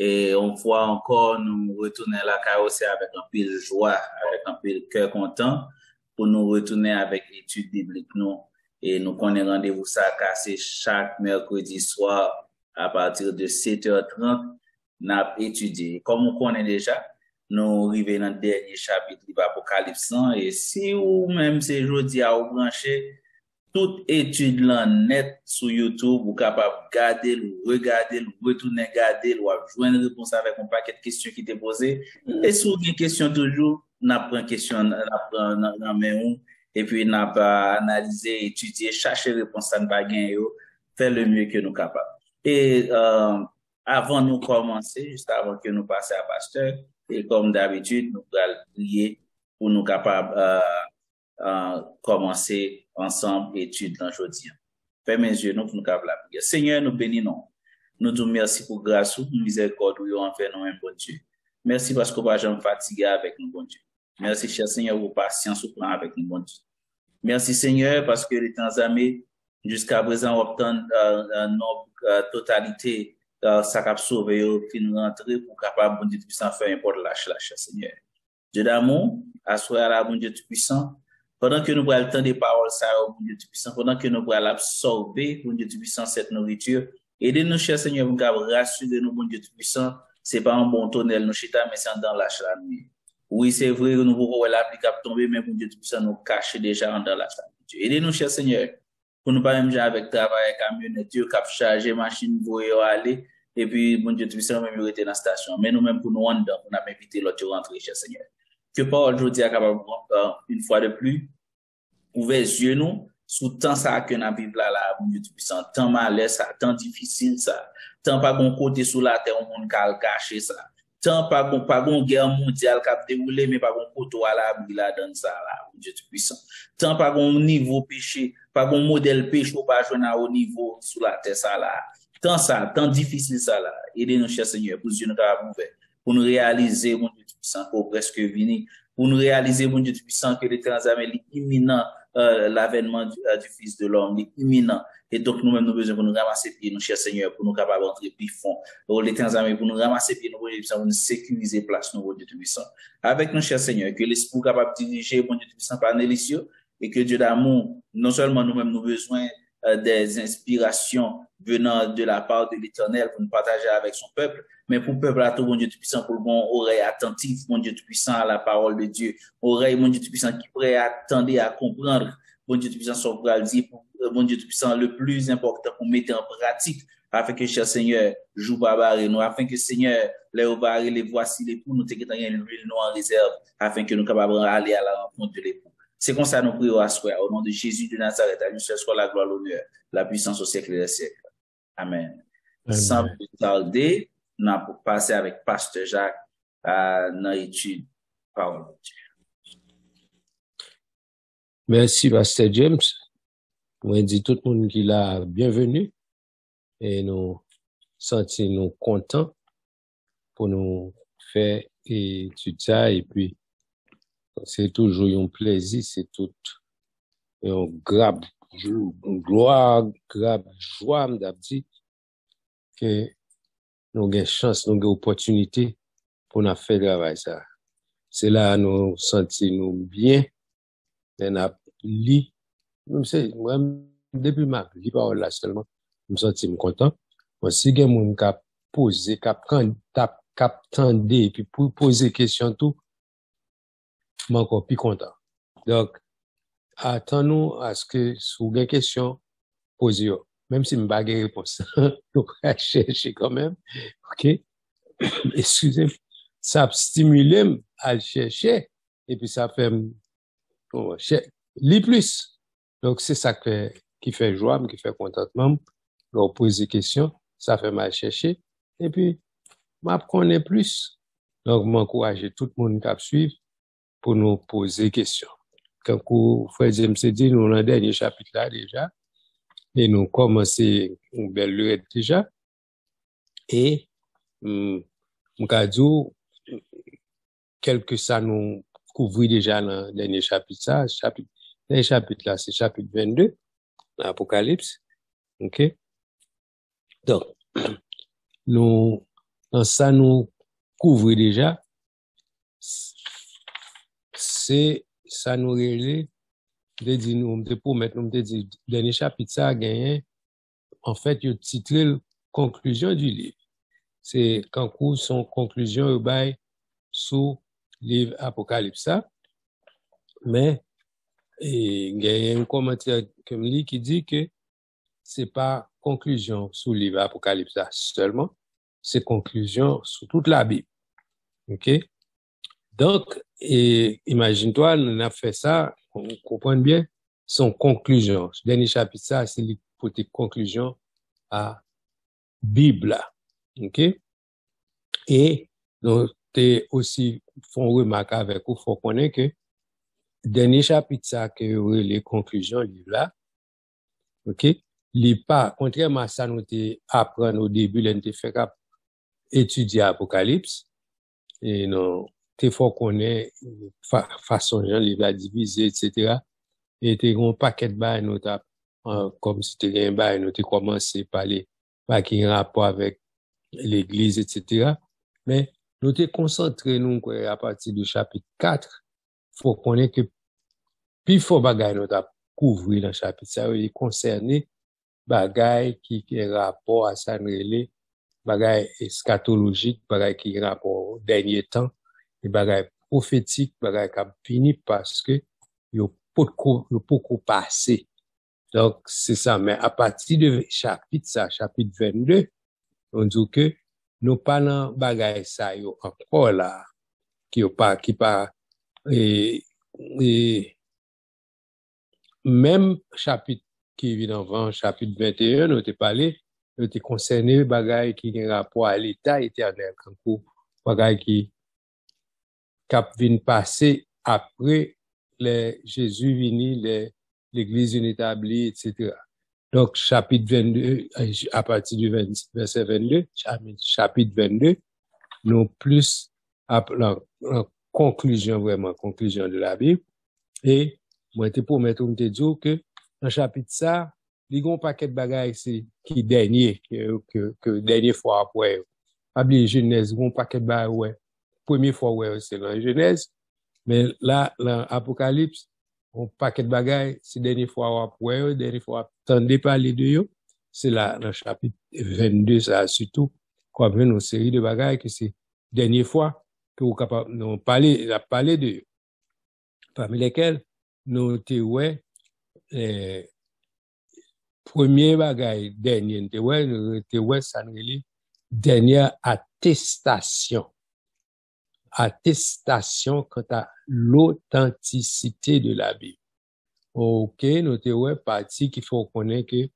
Et on voit encore nous retourner à la carrosserie avec un pile joie, avec un pile cœur content pour nous retourner avec l'étude biblique nous. Et nous connaissons rendez-vous ça cassé chaque mercredi soir à partir de 7h30. Nous avons étudié. Comme on connaît déjà, nous arrivons dans le dernier chapitre de l'Apocalypse. Et si ou même ces jours-ci à vous brancher, toute étude là net sur YouTube, vous capable de garder, regarder, retourner garder, ou joindre une réponse avec un paquet de questions qui t'est posées. Et sur une question toujours, n'a pas une question, n'a pas dans main et puis n'a pas analyser, étudier, chercher réponse ça ne pas gagner, faire le mieux que nous capables. Et avant nous commencer, juste avant que nous passions à pasteur, et comme d'habitude, nous allons prier pour nous capables commencer ensemble l'étude d'aujourd'hui. Fermez mes yeux, nous pour nous capables la prière. Seigneur, nous bénissons. Nous te remercions pour grâce ou miséricorde ou envers nous, bon Dieu. Merci parce que nous ne sommes pas fatigués avec nous, bon Dieu. Merci, cher Seigneur, pour patience ou plan avec nous, bon Dieu. Merci, Seigneur, parce que les temps amis, jusqu'à présent, obtenir notre totalité, ça cap sauver, fin rentrer pour capable, bon Dieu, puissant faire un port de lâche, cher Seigneur. Dieu d'amour, assoir à la bon Dieu tout-puissant, pendant que nous prenons le temps des paroles, ça, bon Dieu tout-puissant, pendant que nous prenons absorber, bon Dieu tout-puissant, cette nourriture, aidez-nous, cher Seigneur, pour rassurer nous, bon Dieu tout-puissant, c'est pas un bon tonnel, nous chita, mais c'est dans la nuit. Oui, c'est vrai, nous pouvons l'applicable tomber, mais bon Dieu tout-puissant, nous cacher déjà dans la nuit. Aidez-nous, cher Seigneur, pour nous pas même avec travail, camionnette, cap charger, machine, voyer, aller, et puis, bon Dieu tout-puissant, même rester dans la station. Mais nous-mêmes, pour nous rendre, on a invité l'autre rentrer, cher Seigneur. Que Paul aujourd'hui est capable, une fois de plus, ouvrir les yeux nous, sous tant ça que nous vivons là, bon Dieu tout-puissant, tant malheur ça, tant difficile ça, tant pas bon côté sous la terre, on monde caché ça, tant pas bon guerre mondiale qui a déroulé, mais pas bon côté à l'abri là, dans ça là, bon Dieu tout-puissant, tant pas bon niveau péché, pas bon modèle péché, ou pas jouer à haut niveau sous la terre ça là, tant ça, tant difficile ça là, aidez-nous, cher Seigneur, pour Dieu nous capable ouvert, pour nous réaliser, mon Dieu tout-puissant, pour presque venir, pour nous réaliser, mon Dieu tout-puissant, que l'éternel est imminent, l'avènement du Fils de l'homme, est imminent. Et donc, nous-mêmes, nous avons besoin pour nous ramasser pieds, nous, cher Seigneur, pour nous capables d'entrer plus fond. L'éternel pour nous ramasser pieds, nous, pour nous sécuriser place, nous, mon Dieu tout-puissant. Avec nous, cher Seigneur, que l'Esprit capable de diriger, mon Dieu tout-puissant, par délicieux, et que Dieu d'amour, non seulement nous-mêmes, nous avons besoin des inspirations venant de la part de l'Éternel pour nous partager avec son peuple, mais pour le peuple à tout, mon Dieu tout-puissant, pour le bon oreille attentive, mon Dieu tout-puissant, à la parole de Dieu, oreille, mon Dieu tout-puissant, qui prêt à attendre à comprendre, mon Dieu tout-puissant, son bras dit, mon Dieu tout-puissant, le plus important pour mettre en pratique, afin que, cher Seigneur, joue pas barrer nous, afin que, Seigneur, les barrer, les voici, les pour nous, nous en réserve, afin que nous capables d'aller à la rencontre de l'époux. C'est comme ça nous prions à soi, au nom de Jésus de Nazareth, à lui seul soit la gloire, l'honneur, la puissance au siècle des siècles. Amen. Sans plus tarder, nous allons passer avec Pasteur Jacques à notre étude parole de Dieu. Merci, Pasteur James. Moi, dis tout le monde qui l'a bienvenue et nous sentons contents pour nous faire étudier ça et puis c'est toujours un plaisir, c'est tout un grave gloire, grave joie, m'd'abdi que nous avons chance, nous avons opportunité pour nous faire le travail ça. C'est là nous sentons bien, nous avons lu, moi depuis ma lis parole là seulement, je me sens content. Moi si il y a quelqu'un qui a posé, qui a tendé et puis pour poser question tout, je suis encore plus content. Donc attends-nous à ce que si vous avez des questions, posez-vous. Même si je n'ai pas de réponse, nous allons chercher quand même. OK? Excusez-moi. Ça stimule à chercher et puis ça fait lire plus. Donc c'est ça qui fait joie, qui fait contentement. Donc poser des questions, ça fait mal chercher et puis m'apprendre plus. Donc m'encourager tout le monde qui suivre pour nous poser des questions. Quand frère James dit nous dans le dernier chapitre là déjà et nous commencer une belle lettre déjà et m'kadou quelque ça nous couvrir déjà dans le dernier chapitre ça dernier chapitre là c'est chapitre 22 l'Apocalypse. OK? Donc nous dans ça nous couvre déjà, c'est ça nous relève de dire nous de pour mettre nous de dire dernier chapitre ça a gagné en fait il titré conclusion du livre. C'est quand cours son conclusion au bail sous livre Apocalypse ça, mais il y a un commentaire comme lui qui dit que c'est pas conclusion sous livre Apocalypse seulement, c'est conclusion sur toute la Bible. OK? Donc, imagine-toi, on a fait ça, on comprend bien, son conclusion. Ce dernier chapitre, ça, c'est pour tes conclusions à Bible. OK? Et, donc, t'es aussi, font remarquer avec vous, faut connaître que, dernier chapitre, ça, que les conclusions, livre là, OK? Les pas, contrairement à ça, nous apprenons au début, nous t'es fait étudier Apocalypse, et non, t'es faut connaître façon gens livre à diviser, etc. Et t'es un paquet de bails, nous comme si t'es un bail, nous t'es commencé par les, par qui rapport avec l'église, etc. Mais nous t'es concentré, nous, à partir du chapitre 4, faut connaître que, puis faut bagaille, nous t'as couvrir dans le chapitre, ça veut dire concerner bagaille qui rapport à ça, bagaille eschatologique, bagaille qui rapport au dernier temps, et bagaille prophétique, bagaille qui a fini parce que yo beaucoup passé. Donc, c'est ça. Mais à partir de chapitre 22, on dit que nous parlons bagaille ça, yo encore là, qui pas, et même chapitre qui vient avant, chapitre 21, nous te parlé, nous te concerné bagaille qui a rapport à l'état éternel, quand bagaille qui cap vient passer après Jésus vini, l'église établie, etc. Donc, chapitre 22, à partir du verset 22, chapitre 22, nous plus la conclusion, vraiment, conclusion de la Bible. Et, moi, te pour mettre te dire que, dans chapitre ça, il y a un paquet de bagages qui dernier, que dernière fois après. Abli Genèse, il y a un paquet de bagages, ouais. Première fois, ouais, c'est dans Genèse. Mais là, dans Apocalypse, un paquet de bagages, c'est dernière fois après, dernière fois, attendez parler de eux. C'est là, dans chapitre 22, ça, surtout, comme une série de bagages que c'est dernière fois que vous capable, nous parler de eux. Parmi lesquels, nous, ouais, premier bagage, dernier, ouais, ça nous dit, dernière attestation. Attestation quant à l'authenticité de la Bible. OK, nous, ouais, partie qu'il faut connaître que,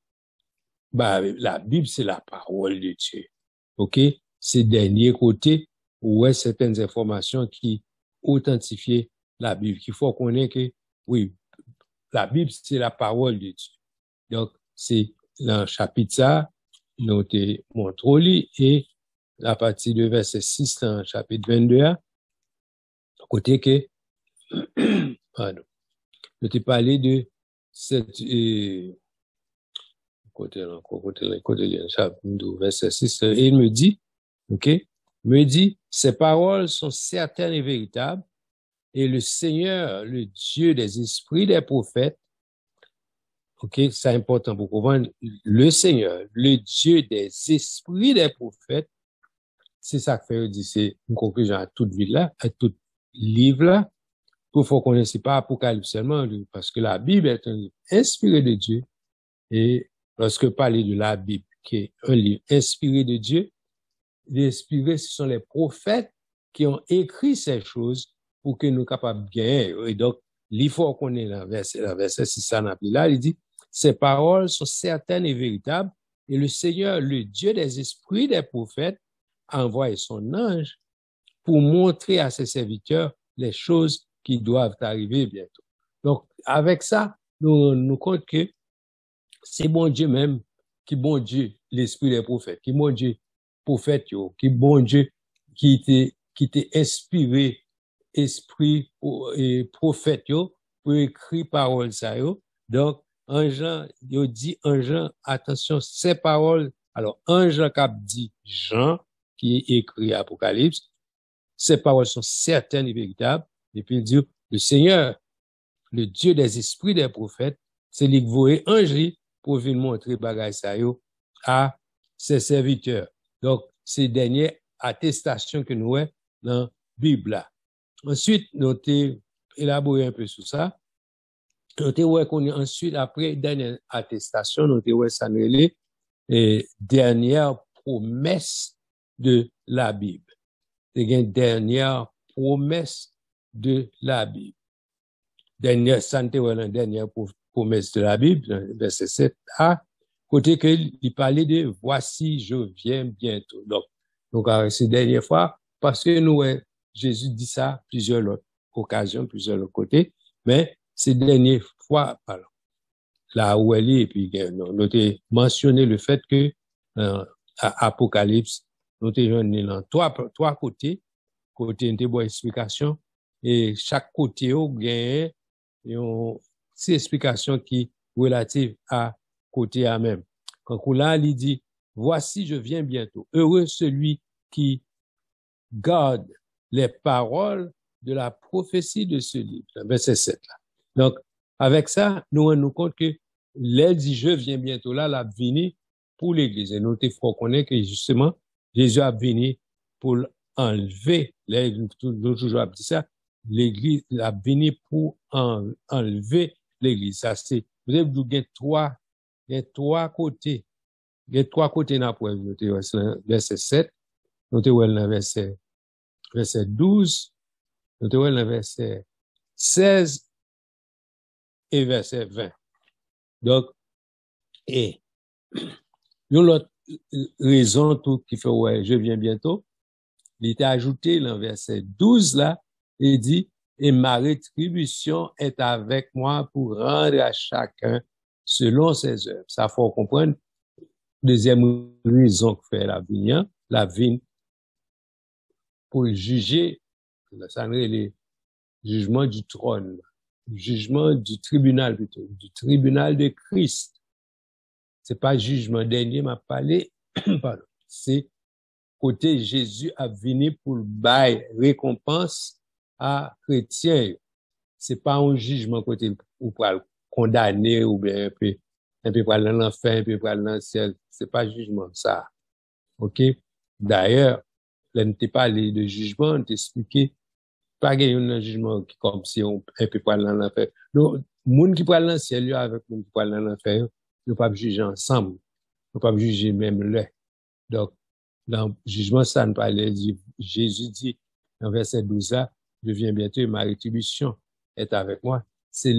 la Bible, c'est la parole de Dieu. OK? C'est dernier côté, ouais, certaines informations qui authentifient la Bible. Il faut connaître que, oui, la Bible, c'est la parole de Dieu. Donc, c'est dans le chapitre ça, nous te montrons et à partir de verset 6 dans le chapitre 22, côté que, pardon, nous te parlé de cette, côté, verset 6, et il me dit, OK, me dit, ces paroles sont certaines et véritables, et le Seigneur, le Dieu des esprits des prophètes, OK, c'est important pour comprendre, le Seigneur, le Dieu des esprits des prophètes, c'est ça que fait dire, c'est une conclusion à toute ville là, à tout livre là, pour faut qu'on ne pas Apocalypse seulement, parce que la Bible est un livre inspiré de Dieu, et lorsque parler de la Bible, qui est un livre inspiré de Dieu, les inspirés, ce sont les prophètes qui ont écrit ces choses pour que nous capables de gagner. Et donc, il faut qu'on ait la verset 6 là, il dit, ces paroles sont certaines et véritables, et le Seigneur, le Dieu des esprits des prophètes, a envoyé son ange pour montrer à ses serviteurs les choses qui doivent arriver bientôt. Donc, avec ça, nous comptons que c'est bon Dieu même, qui bon Dieu, l'esprit des prophètes, qui bon Dieu, prophète, qui bon Dieu, qui t'est inspiré, esprit et prophète, pour écrire parole ça, Donc, un Jean, dit un Jean, attention, ces paroles, alors, un Jean qui dit Jean, qui écrit Apocalypse. Ces paroles sont certaines et véritables. Et puis il dit, le Seigneur, le Dieu des esprits des prophètes, c'est lui qui voit ange pour venir montrer bagaille ça yo à ses serviteurs. Donc, c'est dernière attestation que nous avons dans la Bible là. Ensuite, nous avons élaboré un peu sur ça. Nous avons qu'on ensuite, après dernière attestation, nous avons ça et dernière promesse de la Bible. C'est une dernière promesse de la Bible. Dernière promesse de la Bible, verset 7a, côté qu'il parlait de voici, je viens bientôt. Donc, c'est dernière fois, parce que nous, Jésus dit ça plusieurs autres occasions, plusieurs autres côtés, mais c'est dernière fois, alors, là où elle est, et puis, nous avons mentionné le fait que, Apocalypse, nous avons dans trois côtés, une bonne explication, et chaque côté, il y a une explication qui est relative à côté à même. Quand là, il dit, voici, je viens bientôt. Heureux celui qui garde les paroles de la prophétie de ce livre. Verset 7 là. Donc, avec ça, nous rendons compte que l'aile dit, je viens bientôt là, l'a venu pour l'église. Et nous, il faut connaître que justement, Jésus a venu pour enlever, toujours dit ça, l'église a venu pour enlever l'église. Ça, c'est, vous avez dit, il y a trois côtés. Il y a trois côtés dans le verset 7, nous avons le verset 12, nous avons le verset 16 et verset 20. Donc, et, une autre raison tout qui fait, ouais, je viens bientôt, il était ajouté dans le verset 12 là, il dit, et ma rétribution est avec moi pour rendre à chacun selon ses œuvres. Ça faut comprendre. Deuxième raison que fait la vigne pour juger, ça n'est le jugement du trône, le jugement du tribunal plutôt, du tribunal de Christ. C'est pas jugement dernier m'a parlé, pardon. C'est côté Jésus a venu pour bailler récompense à chrétiens. C'est pas un jugement côté ou pour condamner ou bien un peu pour aller dans l'enfer, un peu pour aller dans le ciel. C'est pas jugement ça. OK? D'ailleurs, là, ne t'ai parlé de jugement, on t'expliqué pas un jugement qui comme si on un peu pour aller dans l'enfer. Donc, monde qui pour aller dans le ciel avec monde qui pour aller dans l'enfer, ne pas juger ensemble. Ne pas juger même là. Donc, dans le jugement, ça ne parlait, Jésus dit, dans verset 12 là, je viens bientôt et ma rétribution est avec moi. C'est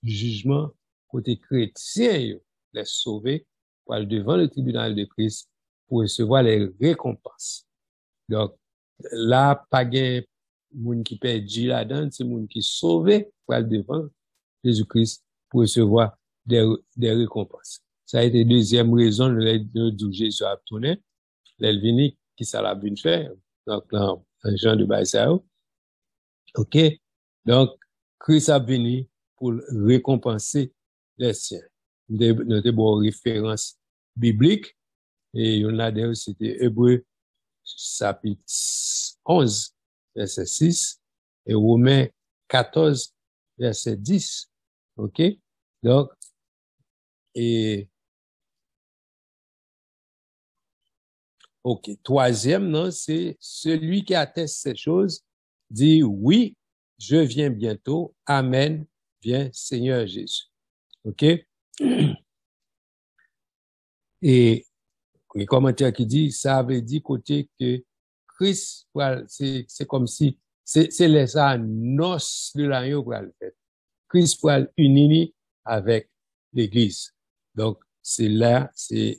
jugement côté chrétien, les sauver, pour aller devant le tribunal de Christ, pour recevoir les récompenses. Donc, là, pas de monde qui perdu là-dedans, c'est monde qui sauvé, pour aller devant Jésus-Christ, pour recevoir des récompenses. Ça a été deuxième raison de Jésus a tourné. L'Elvini, qui ça l'a bien fait, donc, dans un genre de Baïsao. OK? Donc, Christ a venu pour récompenser les siens. Notre bonne référence biblique, et on a d'ailleurs, c'était Hébreux, chapitre 11, verset 6, et Romains 14, verset 10. OK? Donc, et, OK. Troisième, non, c'est celui qui atteste ces choses, dit oui, je viens bientôt. Amen. Viens, Seigneur Jésus. OK? Et les commentaires qui disent, ça avait dit côté que Christ, c'est comme si, c'est les noces de l'agneau pour le faire. Christ pour unir avec l'Église. Donc, c'est là, c'est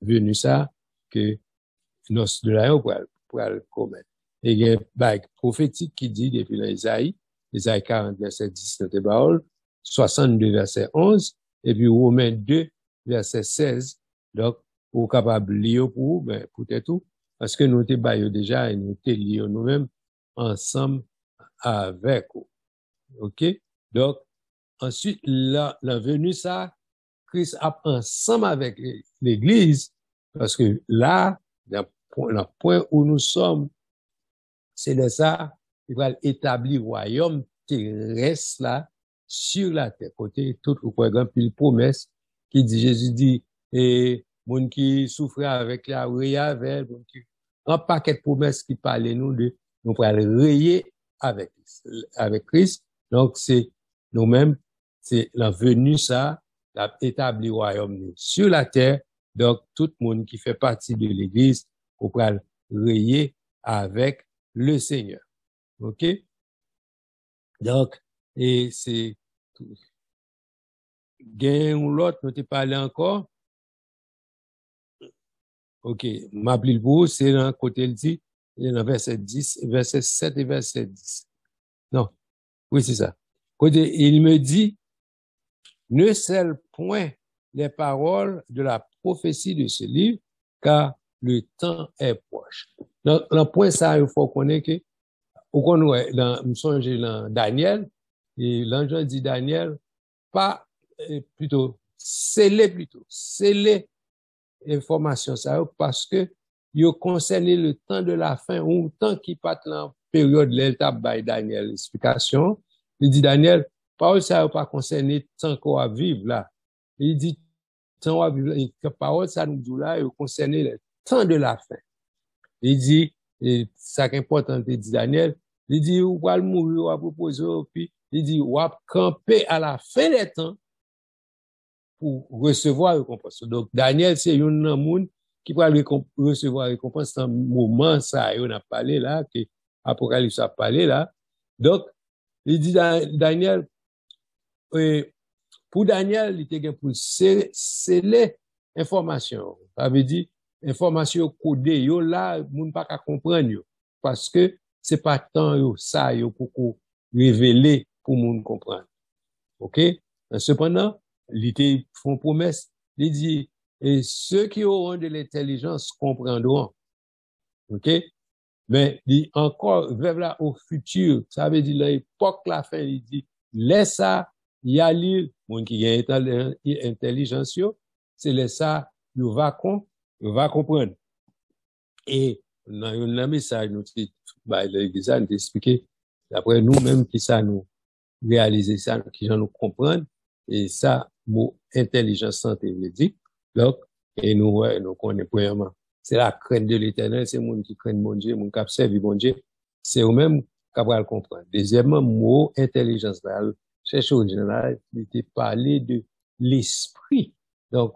venu ça que noces de l'agneau pour le commettre. Et il y a un bague prophétique qui dit depuis l'Isaïe 40, verset 10, notre parole, 62, verset 11, et puis Romains 2, verset 16. Donc, pour capable lire pour peut-être tout, parce que nous t'es baillé déjà et nous t'es liés nous-mêmes ensemble avec vous. OK? Donc, ensuite, là, venu ça, Christ a ensemble avec l'Église, parce que là, dans point où nous sommes, c'est de ça, il va établir royaume terrestre là, sur la terre. Côté, tout, par exemple, une promesse qui dit, Jésus dit, et, moun qui souffre avec la avec, un paquet de promesses qui parlaient nous de, nous pour rayer avec Christ. Donc, c'est nous-mêmes, c'est la venue ça, la établi royaume sur la terre. Donc, tout le monde qui fait partie de l'église, pour rayer avec le Seigneur. OK? Donc, et c'est, gain ou l'autre, nous t'ai parlé encore. OK. M'appelle pour, c'est dans le côté, il dit, dans verset 10, verset 7 et verset 10. Non. Oui, c'est ça. Côté, il me dit, ne scelle point les paroles de la prophétie de ce livre, car le temps est proche. Dans le point ça, il faut connaître que, au contraire, dans Daniel, et l'ange dit Daniel, pas, plutôt, scellez information ça, parce que, il concerne le temps de la fin, ou le temps qui passe la période, l'étape by Daniel, explication. Il dit Daniel, parole ça n'a pas concerné tant qu'on va vivre là. Il dit, tant qu'on va vivre là, parole ça nous dit là, il concerne le temps de la fin. Il dit, et ça qui est important, il dit Daniel, il dit, ou va mourir, ou va proposer, puis il dit, ou va camper à la fin des temps pour recevoir la récompense. Donc, Daniel, c'est un monde qui va recevoir la récompense dans le moment ça, on a parlé là, que Apocalypse a parlé là. Donc, il dit Daniel, pour Daniel, il était pour sceller information. Ça veut dire, information codée, yo là, moun pas qu'à comprendre yo. Parce que c'est pas tant yo, ça yo pour révéler pour moun comprendre. OK? Cependant, il font promesse, il dit, et ceux qui auront de l'intelligence comprendront. OK? Mais, dit encore, vers là, au futur, ça veut dire, l'époque, la fin, il dit, laisse ça, y aller, mon qui a intelligence, c'est laisse ça, il va comprendre. Et, dans un message, nous, l'église, nous expliqué, d'après nous-mêmes, qui ça nous réaliser ça, qui nous comprendre, et ça, mot intelligence santé dit. Donc, et nous connaissons premièrement. C'est la crainte de l'éternel, c'est moun qui craignent mon Dieu, moun qui observe mon Dieu. C'est eux-mêmes qui va le comprendre. Deuxièmement, mot intelligence là, cherche au général, il était parlé de l'esprit. Donc,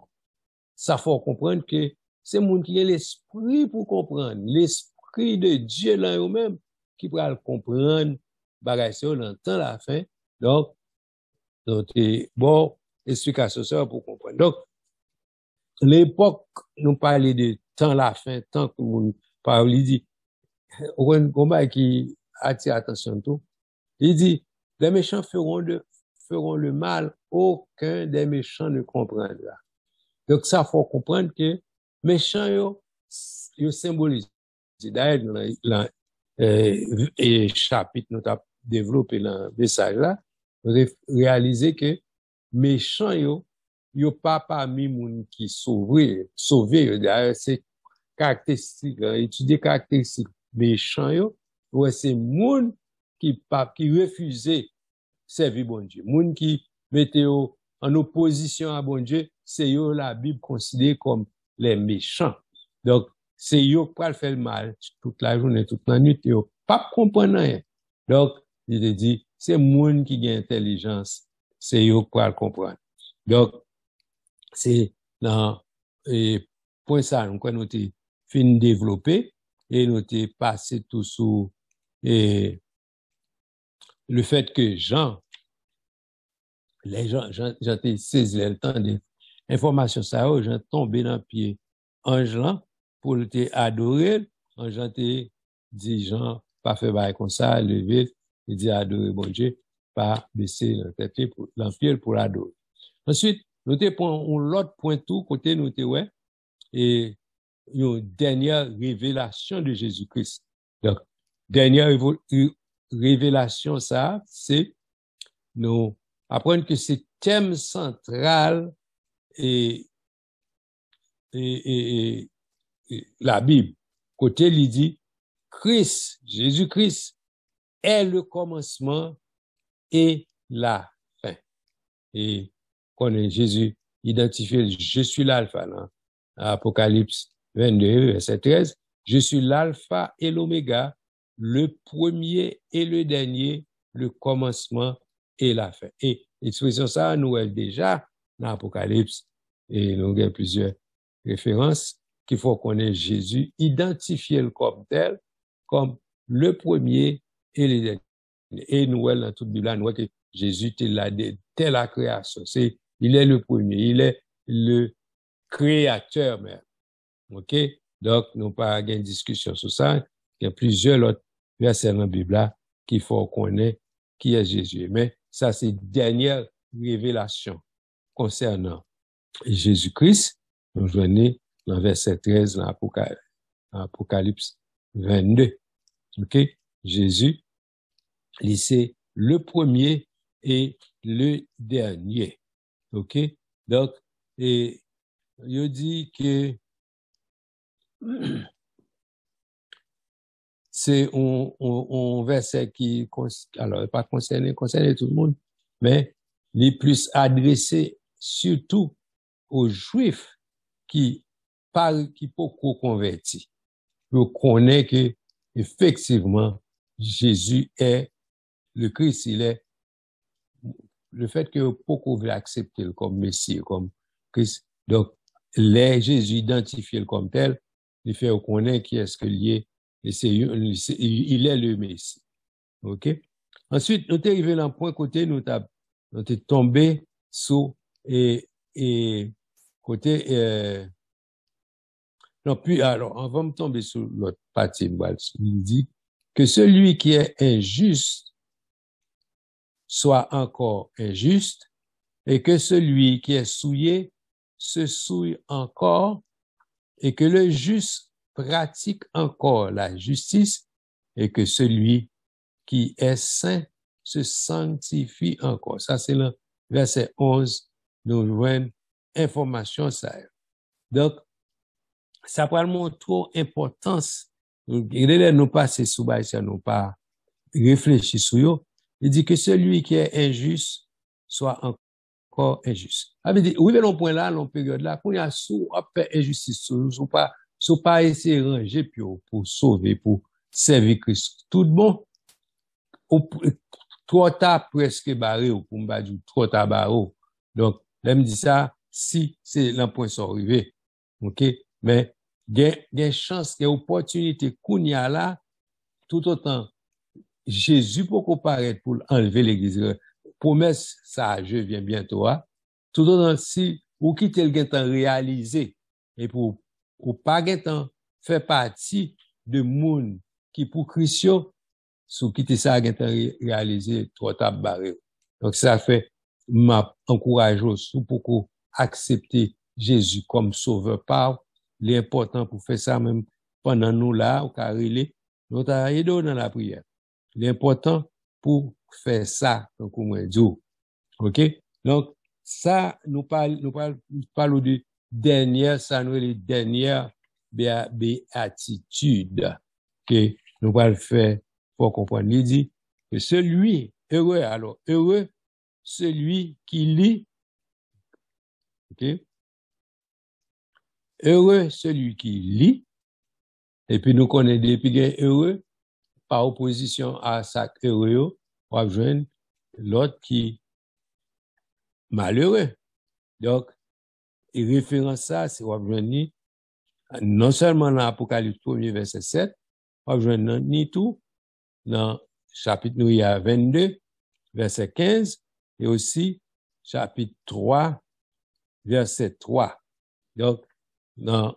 ça faut comprendre que c'est moun qui a l'esprit pour comprendre. L'esprit de Dieu là eux-mêmes qui va le comprendre, bagay ça, on entend la fin. Donc, bon, explication ça pour comprendre. Donc, l'époque, nous parlait de temps la fin, temps que nous parlons, il dit, un combat qui attire attention tout. Il dit, les méchants feront le mal, aucun des méchants ne comprendra. Donc, ça, faut comprendre que méchants, yo symbolise. D'ailleurs, et chapitre, nous avons développé dans le message là, nous réaliser que méchants, yo pas parmi moun qui sauvé, d'ailleurs, c'est caractéristique, étudier caractéristiques méchants, ouais, c'est moun qui refusait servir bon Dieu. Moun qui mettait en opposition à bon Dieu, c'est yo la Bible considère comme les méchants. Donc, c'est yo qui va faire le mal toute la journée, toute la nuit, yo pas comprendre rien. Donc, il dit, c'est moun qui a intelligence, c'est yo qui va le comprendre. Donc, c'est dans point ça, nous avons fin développer et nous avons passé tout sous le fait que les gens t'ai saisi le temps de information ça, j'ai tombé dans le pied ange là pour te adorer, ange t'ai dit Jean pas faire bail comme ça, lever, il dit adorer bon Dieu, pas baisser la tête pour l'enpied pour l'adorer. Ensuite, nous te prenons l'autre point tout, côté nous te ouais, et une dernière révélation de Jésus-Christ. Donc, dernière révélation, ça, c'est nous apprendre que c'est thème central et la Bible. côté, il dit, Christ, Jésus-Christ, est le commencement et la fin. Et quand Jésus identifie, je suis l'alpha, dans Apocalypse 22, verset 13, je suis l'alpha et l'oméga, le premier et le dernier, le commencement et la fin. Et l'expression ça, nous est déjà dans l'Apocalypse, et nous avons plusieurs références qu'il faut connaître Jésus, identifier comme tel, comme le premier et le dernier. Et nous, dans toute la Bible, nous voyons que Jésus est la création. Il est le premier, il est le créateur même. OK? Donc, nous pas une discussion sur ça. Il y a plusieurs autres versets dans la Bible qu'il faut connaître qui est Jésus. Mais ça, c'est dernière révélation concernant Jésus-Christ. Nous venons dans verset 13 dans Apocalypse 22. OK? Jésus, c'est le premier et le dernier. OK? Donc, et il dit que c'est un verset qui, alors, pas concerné tout le monde, mais les plus adressés surtout aux Juifs qui beaucoup convertis. Vous connaissez que, effectivement, Jésus est le Christ, il est le fait que beaucoup veulent accepter comme Messie, comme Christ. Donc, Jésus identifié comme tel, il fait connaître qui est-ce que lié, et il est le Messie. OK? Ensuite, nous sommes arrivés dans le point côté, nous sommes tombés sur, côté, non, puis, alors, on va me tomber sur l'autre partie, il dit que celui qui est injuste soit encore injuste, et que celui qui est souillé se souille encore, et que le juste pratique encore la justice, et que celui qui est saint se sanctifie encore. Ça, c'est le verset 11, nous joignons information ça. Donc, ça prend montre trop importance. Nous passer sous ça, nous pas réfléchir sur eux. Il dit que celui qui est injuste soit encore injuste. Ça veut dire, oui, mais dans point là, dans période là, qu'on y a sous fait injustice, sous pas essayer de ranger pour sauver, pour servir Christ. Tout bon, trop tard presque barré, ou pour me dire trop tard barré. Donc, là, me dit ça, si c'est l'emploi sont arrivé. OK? Mais, des chances, des opportunités qu'on y a là, tout autant, Jésus pour comparaître pour enlever l'église. Promesse, ça, je viens bientôt, hein? Tout autant, si, ou quitter le temps réalisé, et pour pas temps faire partie de monde qui pour Christ, sous quitter ça, temps réalisé, trop tard barré. Donc, ça fait, m'encourage sous pour accepter Jésus comme sauveur par l'important pour faire ça même pendant nous là, au carré, nous t'arrêter dans la prière. L'important pour faire ça, donc, on va dire. OK? Donc, ça, nous parlons de dernière, ça nous est les dernières béatitudes que nous allons faire pour comprendre. Il dit que celui, heureux, celui qui lit, OK? Heureux, celui qui lit, et puis nous connaissons des puis heureux, par opposition à ça heureux, on va joindre l'autre qui malheureux. Donc, il référence ça, c'est on va joindre non seulement dans l'Apocalypse 1er verset 7, on va joindre ni tout dans chapitre 22 verset 15 et aussi chapitre 3 verset 3. Donc, dans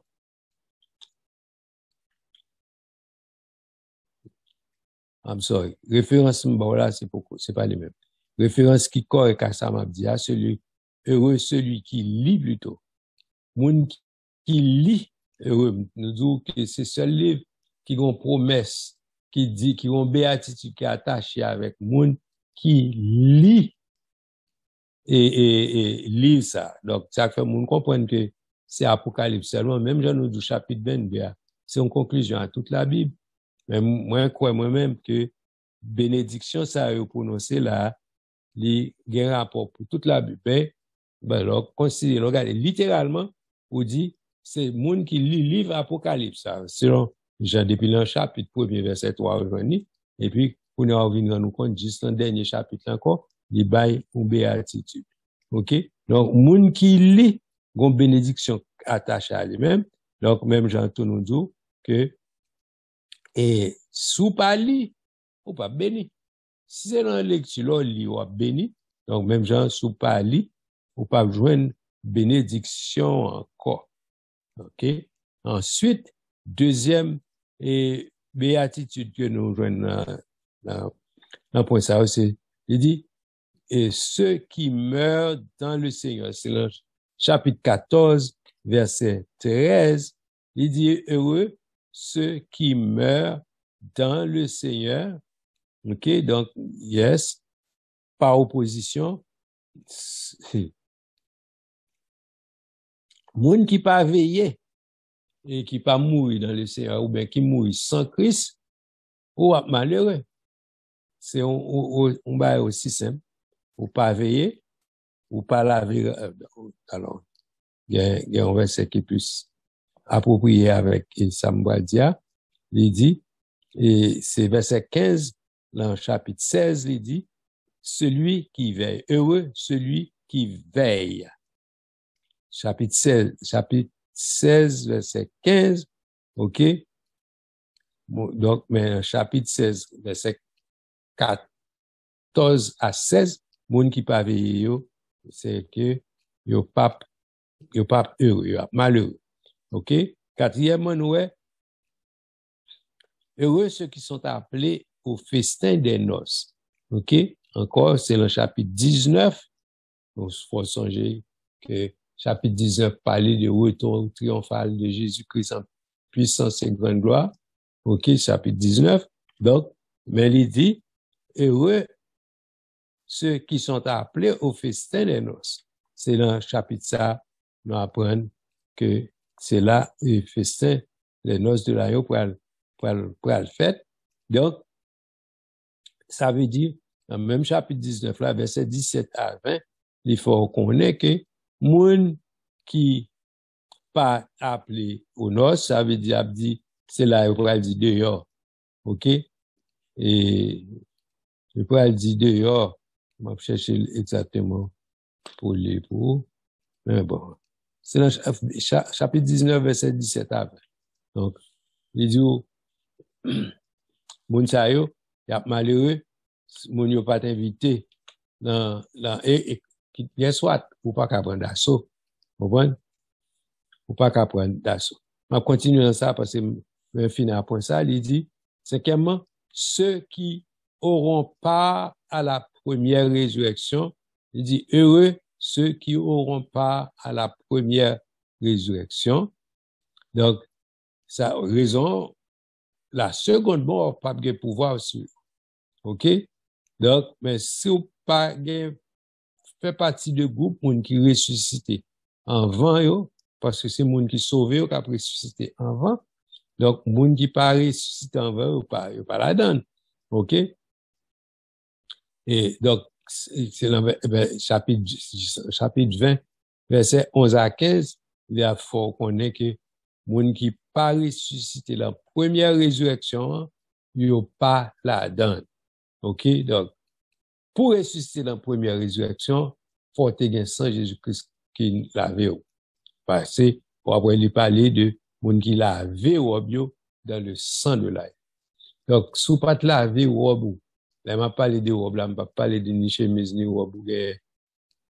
I'm sorry. Référence, bon, là, c'est pas les mêmes. Référence qui correct à ça, m'a dit, heureux celui qui lit plutôt. Moun qui lit, heureux. Nous disons que c'est ce livre qui ont promesse, qui ont béatitude, qui est attaché avec moun qui lit et lit ça. Donc, ça fait moun comprendre que c'est Apocalypse seulement, même genre nous du chapitre 22, c'est une conclusion à toute la Bible. Mais moi, crois moi-même que bénédiction, ça a prononcé là, les gain rapport pour toute la Bible. Ben, alors, considérez, regardez, littéralement, on dit, c'est le monde qui lit livre Apocalypse, ça, selon Jean, depuis le chapitre 1er, verset 3 aujourd'hui, et puis, on a envie de nous compte, juste dans le dernier chapitre encore, les bails ou béatitude. OK? Donc, monde qui lit, gon bénédiction attachée à lui-même. Donc, même Jean nous dit que, et sous pas lit, ou pas béni. Si c'est dans la lecture, lit ou béni. Donc, même Jean sous pas lit, ou pas joindre bénédiction encore. OK? Ensuite, deuxième et béatitude que nous joignons dans point ça, c'est, il dit, et ceux qui meurent dans le Seigneur. C'est le chapitre 14, verset 13. Il dit, heureux ceux qui meurent dans le Seigneur. OK? Donc, yes, par opposition, moun qui pas veillé et qui pas mourir dans le Seigneur, ou bien qui mourit sans Christ, ou malheureux. C'est un bail aussi simple. Ou pas veiller, ou pas laver. Alors, il y a un verset qui est plus approprié avec Sambadia. Il dit, et c'est verset 15, dans le chapitre 16, il dit, celui qui veille, heureux celui qui veille. Chapitre 16, verset 15, OK? Bon, donc, mais chapitre 16, verset 14 à 16, moun qui pas veillé yo, c'est que yo pas heureux, yo malheureux. OK? Quatrièmement, nous, heureux ceux qui sont appelés au festin des noces. OK? Encore, c'est le chapitre 19. Donc, il faut songer que chapitre 19 parlait du retour triomphal de Jésus-Christ en puissance et grande gloire. OK? Chapitre 19. Donc, mais il dit, heureux ceux qui sont appelés au festin des noces. C'est dans le chapitre ça, nous apprenons que c'est là le festin des noces de l'agneau pour le faire. Donc, ça veut dire, dans le même chapitre 19 là, verset 17 à 20, il faut connaître que moun qui pas appelé aux noces, ça veut dire, c'est là, il pourrait dire dehors. OK? Et, il pourrait dire dehors. Je vais chercher exactement pour les pour. Mais bon. C'est dans chapitre 19, verset 17 à 20. Donc, il dit, moun sa yo, y a malheureux, moun yo pas invité et bien soit, ou pas qu'à prendre d'assaut. Vous comprenez? Ou pas qu'à prendre d'assaut. On continue dans ça parce que, je finis à point ça, il dit, cinquièmement, ceux qui auront part à la première résurrection, il dit, heureux ceux qui auront part à la première résurrection. Donc, ça, raison, la seconde mort, pas de pouvoir sur. OK? Donc, mais si vous pas fait partie de groupe, moun qui ressuscité en vent, yo, parce que c'est moun qui sauvé, yo, qui a ressuscité en vent. Donc, moun qui pas ressuscité en vent, yo pas la donne. OK? Et donc, c'est le chapitre 20, verset 11 à 15, il y a fort qu'on est que moun qui pas ressuscité la première résurrection, yo pas la donne. OK? Donc, pour ressusciter la première résurrection, faut te gen sang Jésus-Christ qui lave ou. Parce que, après, il parlait de moun qui lave ou dans le sang de l'agneau. Donc, sous pas te laver ou, là, m'a parlé de robe, là, m'a parlé de ni chemise, ni robe,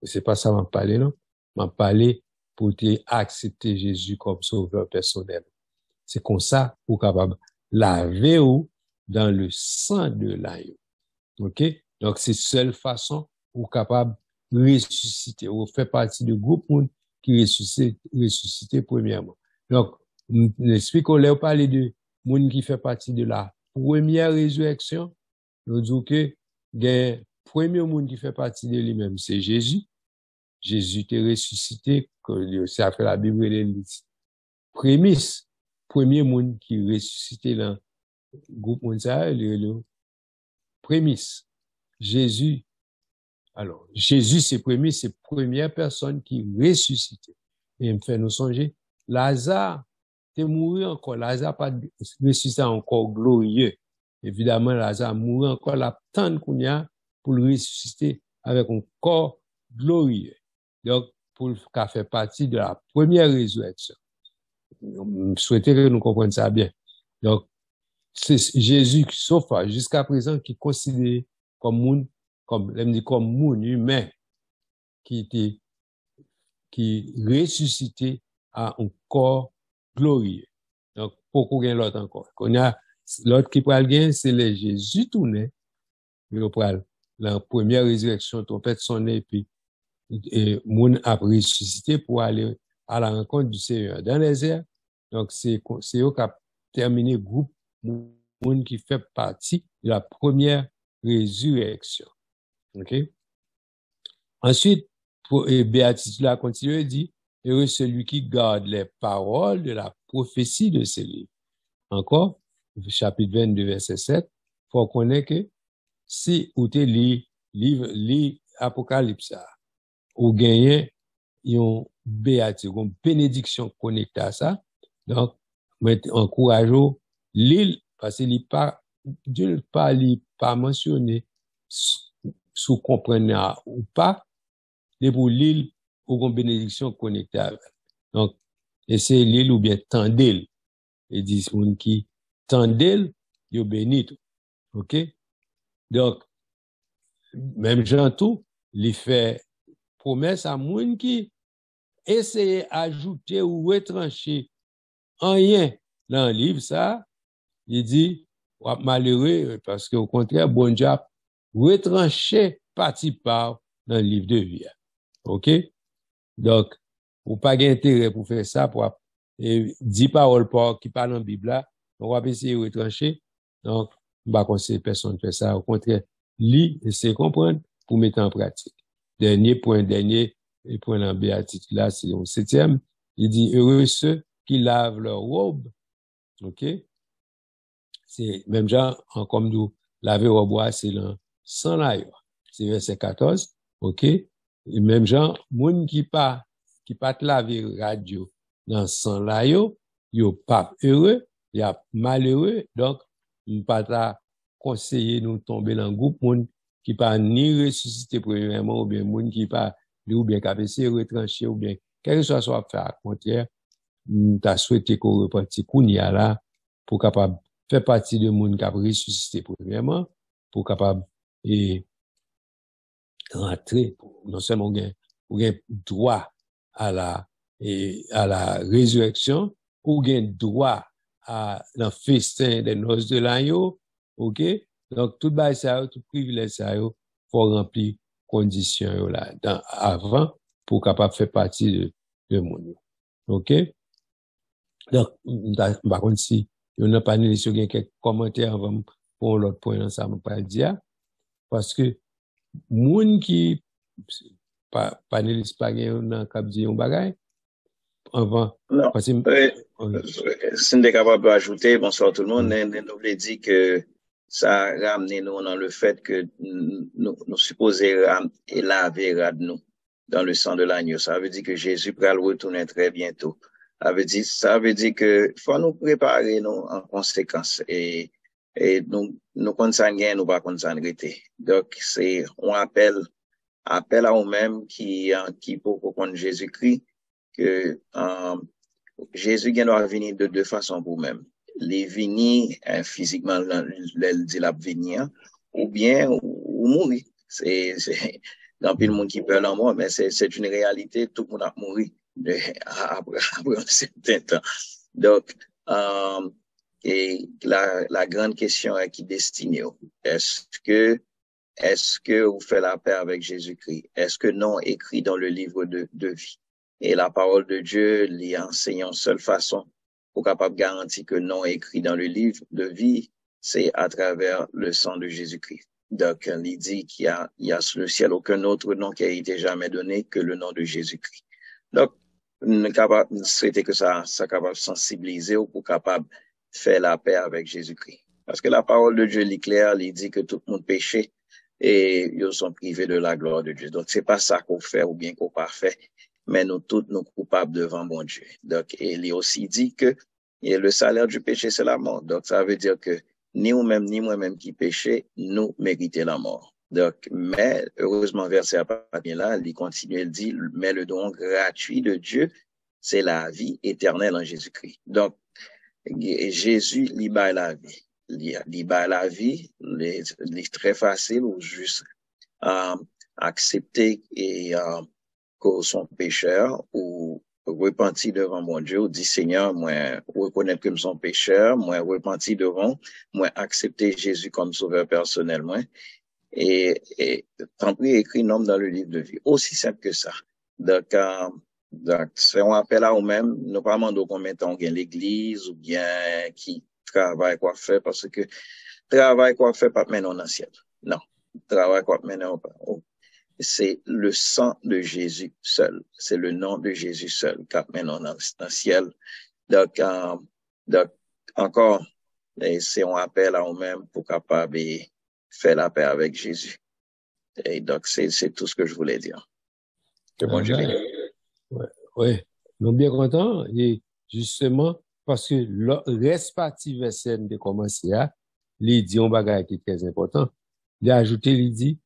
c'est pas ça m'a parlé, non? M'a parlé pour te accepter Jésus comme sauveur personnel. C'est comme ça, pour capable laver ou dans le sang de l'agneau. OK? Donc, c'est seule façon pour capable ressusciter, ou faire partie du groupe qui ressuscité premièrement. Donc, l'esprit qu'on l'a parlé de monde qui fait partie de la première résurrection, nous disons que le premier monde qui fait partie de lui-même, c'est Jésus. Jésus est ressuscité, c'est après la Bible, prémisse premier monde qui ressuscité dans le groupe mondial, le prémisse. Jésus, c'est prémisse, c'est première personne qui ressuscité. Et il me fait nous songer, Lazare, t'es mouru encore, Lazare pas ressuscité encore glorieux. Évidemment, Lazare mouru encore, la tante qu'on y a pour le ressusciter avec un corps glorieux. Donc, pour qu'à faire partie de la première résurrection. Je souhaitais que nous comprenions ça bien. Donc, c'est Jésus, sauf jusqu'à présent, qui est considéré comme monde humain, qui ressuscité à un corps glorieux. Donc, pourquoi il y a l'autre encore? L'autre qui parle bien, c'est le Jésus tourné. La première résurrection, trompette sonné, puis, moun a ressuscité pour aller à la rencontre du Seigneur dans les airs. Donc, c'est eux qui ont terminé le groupe, moun qui fait partie de la première résurrection. OK? Ensuite, Béatitude a continué, dit, heureux celui qui garde les paroles de la prophétie de ce livre. Encore, chapitre 22, verset 7, faut connaître que si vous te lit Apocalypse, ou gagner une béatitude, une bénédiction connectée à ça. Donc, encourageons l'île, parce qu'il Dieu ne pas mentionné sous comprenant ou pas, mais pour l'île, ou une bénédiction connectée avec. Donc, et c'est l'île ou bien tendel. Et dit, qui tendel, yo bénit. OK? Donc, même Jean tout, il fait promesse à moun qui essaye d'ajouter ou retrancher rien dans le livre, ça, il dit, malheureux, parce qu'au contraire, bon Dieu a retranché partie par dans le livre de vie. OK? Donc, ou pas d'intérêt pour faire ça, pour 10 paroles qui parlent dans la Bible là, on va essayer de retrancher. Donc, on va conseiller personne de faire ça. Au contraire, lis et c'est comprendre pour mettre en pratique. Dernier point dans la béatitude là, c'est au 7e. Il dit, heureux ceux qui lavent leur robe. OK? C'est même genre, comme nous, laver robe, c'est dans sans l'ail. C'est verset 14. OK? Et même genre, moun qui pas te laver radio dans sans l'ail, yo pas heureux, y a malheureux. Donc, nous pas ta conseiller nous tomber dans le groupe moun qui pas ni ressuscité premièrement, ou bien moun qui pas, ou bien qui a essayé retrancher, ou bien, quel que soit fait à contraire, t'as souhaité qu'on repartit kounia là, pour capable faire partie de moun qui a ressuscité premièrement, pour capable, rentrer, non seulement ou bien droit à la résurrection, ou bien droit à le festin des noces de l'agneau, OK? Donc, tout ça, tout privilège ça, faut remplir conditions là, avant, pour capable faire partie de monde. OK? Donc, par contre, si, on n'a pas sur quelques commentaires avant, pour l'autre point, ensemble, pas dire, parce que, moun qui, panéliste pas gagné, on a cap dire un bagay, avant. Non. Si on est capable d'ajouter, bonsoir tout le monde, nous voulons dire que ça a ramené nous dans le fait que nous supposons laver nous dans le sang de l'agneau. Ça veut dire que Jésus pourra le retourner très bientôt. Ça veut dire que faut nous préparer nous en conséquence et nous consanguins, nous pas consanguiner. Donc c'est on appel à nous-mêmes qui pour comprendre Jésus-Christ que Jésus doit venir de deux façons pour même. Les venir physiquement il dit la venir ou bien ou mourir. C'est dans le monde qui peur la mort, mais c'est une réalité, tout le monde a mouru après un certain temps. Donc et la grande question est qui destinée. Est-ce que vous faites la paix avec Jésus-Christ? Est-ce que non écrit dans le livre de vie? Et la parole de Dieu l'y enseigne en seule façon pour capable garantir que non écrit dans le livre de vie, c'est à travers le sang de Jésus-Christ. Donc, il dit qu'il y a sur le ciel aucun autre nom qui a été jamais donné que le nom de Jésus-Christ. Donc, capable souhaiter que ça capable sensibiliser ou pour capable faire la paix avec Jésus-Christ. Parce que la parole de Dieu est claire, il dit que tout le monde péché et ils sont privés de la gloire de Dieu. Donc c'est pas ça qu'on fait ou bien qu'on pas fait, mais nous tous nous coupables devant bon Dieu. Donc il est aussi dit que le salaire du péché c'est la mort. Donc ça veut dire que ni vous-même ni moi-même qui péché, nous méritons la mort. Donc, mais heureusement, verset à partir là, il continue, il dit, mais le don gratuit de Dieu, c'est la vie éternelle en Jésus-Christ. Donc, Jésus libère la vie. Libère la vie, c'est très facile ou juste accepter et que son pécheur ou repentir devant mon Dieu, ou dit Seigneur, moi reconnaître que je suis pécheur, moi repentir devant, moi accepter Jésus comme sauveur personnel, moi. Et tant pis écrit nom dans le livre de vie. Aussi simple que ça. Donc c'est un appel à nous-mêmes, nous pas demander combien de temps on gagne l'église ou bien qui travaille quoi faire parce que travail quoi faire pas mener en ciel. Non. Travail quoi mener c'est le sang de Jésus seul. C'est le nom de Jésus seul qui mène dans le ciel. Donc encore, c'est un appel à nous-mêmes pour capable faire la paix avec Jésus. Et donc, c'est tout ce que je voulais dire. Que bon Dieu bénisse. Oui, nous sommes bien contents. Et justement, parce que le reste parti verset de commencer à, il dit un bagage qui est très important. Il a ajouté, il dit,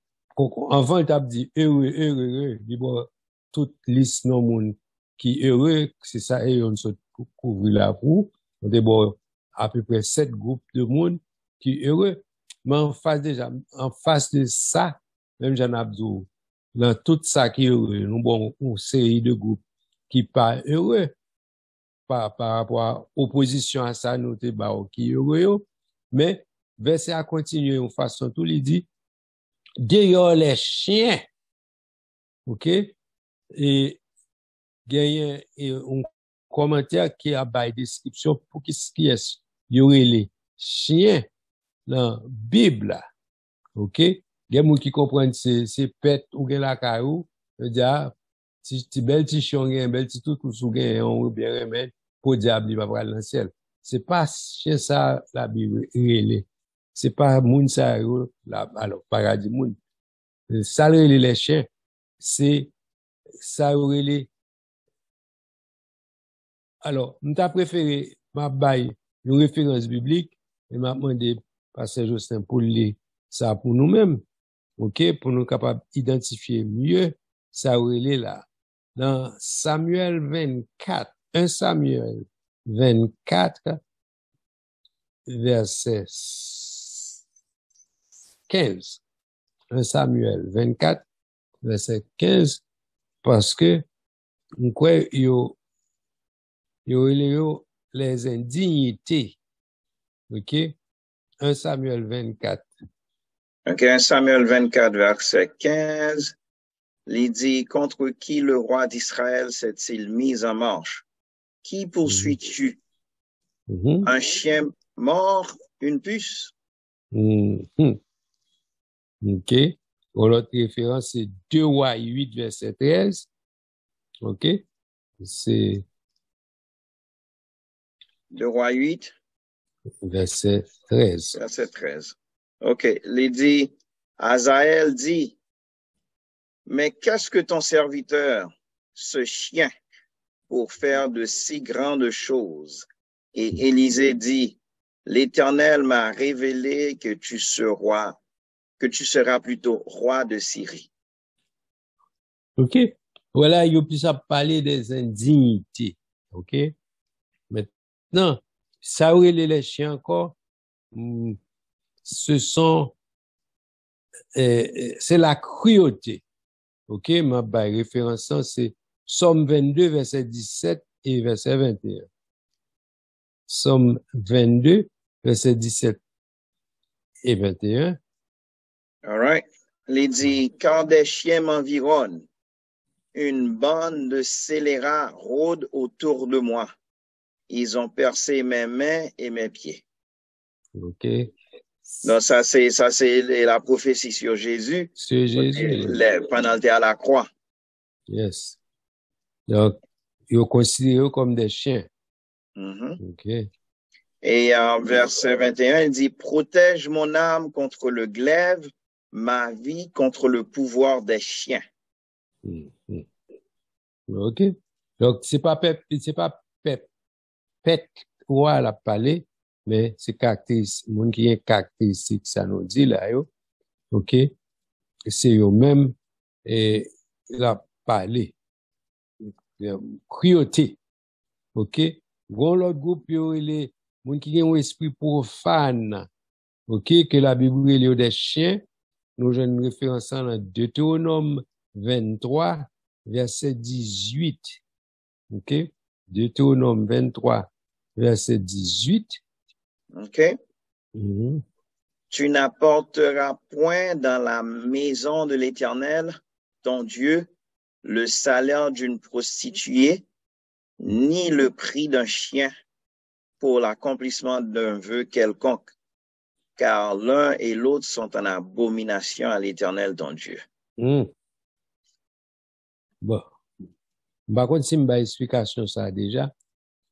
avant, il t'a dit, heureux, il dit, bon, toute liste non monde qui heureux, c'est ça, et on se couvre la roue. On dit, bon, à peu près 7 groupes de monde qui heureux. Mais en face de ça, même Jean Abdou, dans tout ça qui est heureux, nous avons une série de groupes qui pas heureux par rapport à opposition à ça, nous te qui heureux, mais verset à continuer en façon tout il dit, derrière les chiens, ok, et gagne un commentaire qui a une description pour qui est, il y aurait les chiens dans la Bible, ok, il y a des gens qui comprennent c'est pète ou la caillou, dire ti bel ti chien gen bel ti tout ou sou gen on bien remède pour diable il va voir dans le ciel. C'est pas chien ça la Bible relé. C'est pas moun ça là alors paradis moun. Ça les chiens c'est ça relé. Alors, m'ta préféré m'a bail une référence biblique et m'a demandé pasteur Justin pour lire ça pour nous-mêmes. OK, pour nous capables identifier mieux ça relé là. Dans Samuel 24, 1 Samuel 24, verset 15. 1 Samuel 24, verset 15, parce que, on croit, yo les indignités. OK? 1 Samuel 24. OK, 1 Samuel 24, verset 15. Il dit, contre qui le roi d'Israël s'est-il mis en marche? Qui poursuis-tu? Un chien mort, une puce? OK. L'autre référence, c'est 2 Rois 8, verset 13. OK. C'est 2 Rois 8. Verset 13. Verset 13. OK. Il dit, Azaël dit, mais qu'est-ce que ton serviteur, ce chien, pour faire de si grandes choses? Et Élisée dit, l'Éternel m'a révélé que tu seras plutôt roi de Syrie. OK. Voilà, il y a plus à parler des indignités. OK. Maintenant, ça où les chiens encore, c'est la cruauté. OK, ma référence, c'est Somme 22, verset 17 et verset 21. Somme 22, verset 17 et 21. All right. Il dit, car des chiens m'environnent, une bande de scélérats rôde autour de moi. Ils ont percé mes mains et mes pieds. OK. Donc, ça, c'est la prophétie sur Jésus. Sur Jésus. Pendant qu'il était à la croix. Yes. Donc, Ils considérés comme des chiens. OK. Et en verset 21, il dit, protège mon âme contre le glaive, ma vie contre le pouvoir des chiens. OK. Donc, c'est pas pet ou à la parler, mais c'est caractéristique, moun qui est caractéristique, ça nous dit là, yo. OK. C'est eux même, et, la parler. Cruauté. OK. Gon l'autre groupe, yo, les, moun qui ont un esprit profane. OK. Que la Bible, il y a des chiens. Nous, j'ai une référence dans Deutéronome 23, verset 18. OK? Deutéronome 23, verset 18. OK? Tu n'apporteras point dans la maison de l'Éternel, ton Dieu, le salaire d'une prostituée, ni le prix d'un chien pour l'accomplissement d'un vœu quelconque, car l'un et l'autre sont en abomination à l'Éternel, ton Dieu. Bon. Par contre, si m'ba explication ça déjà,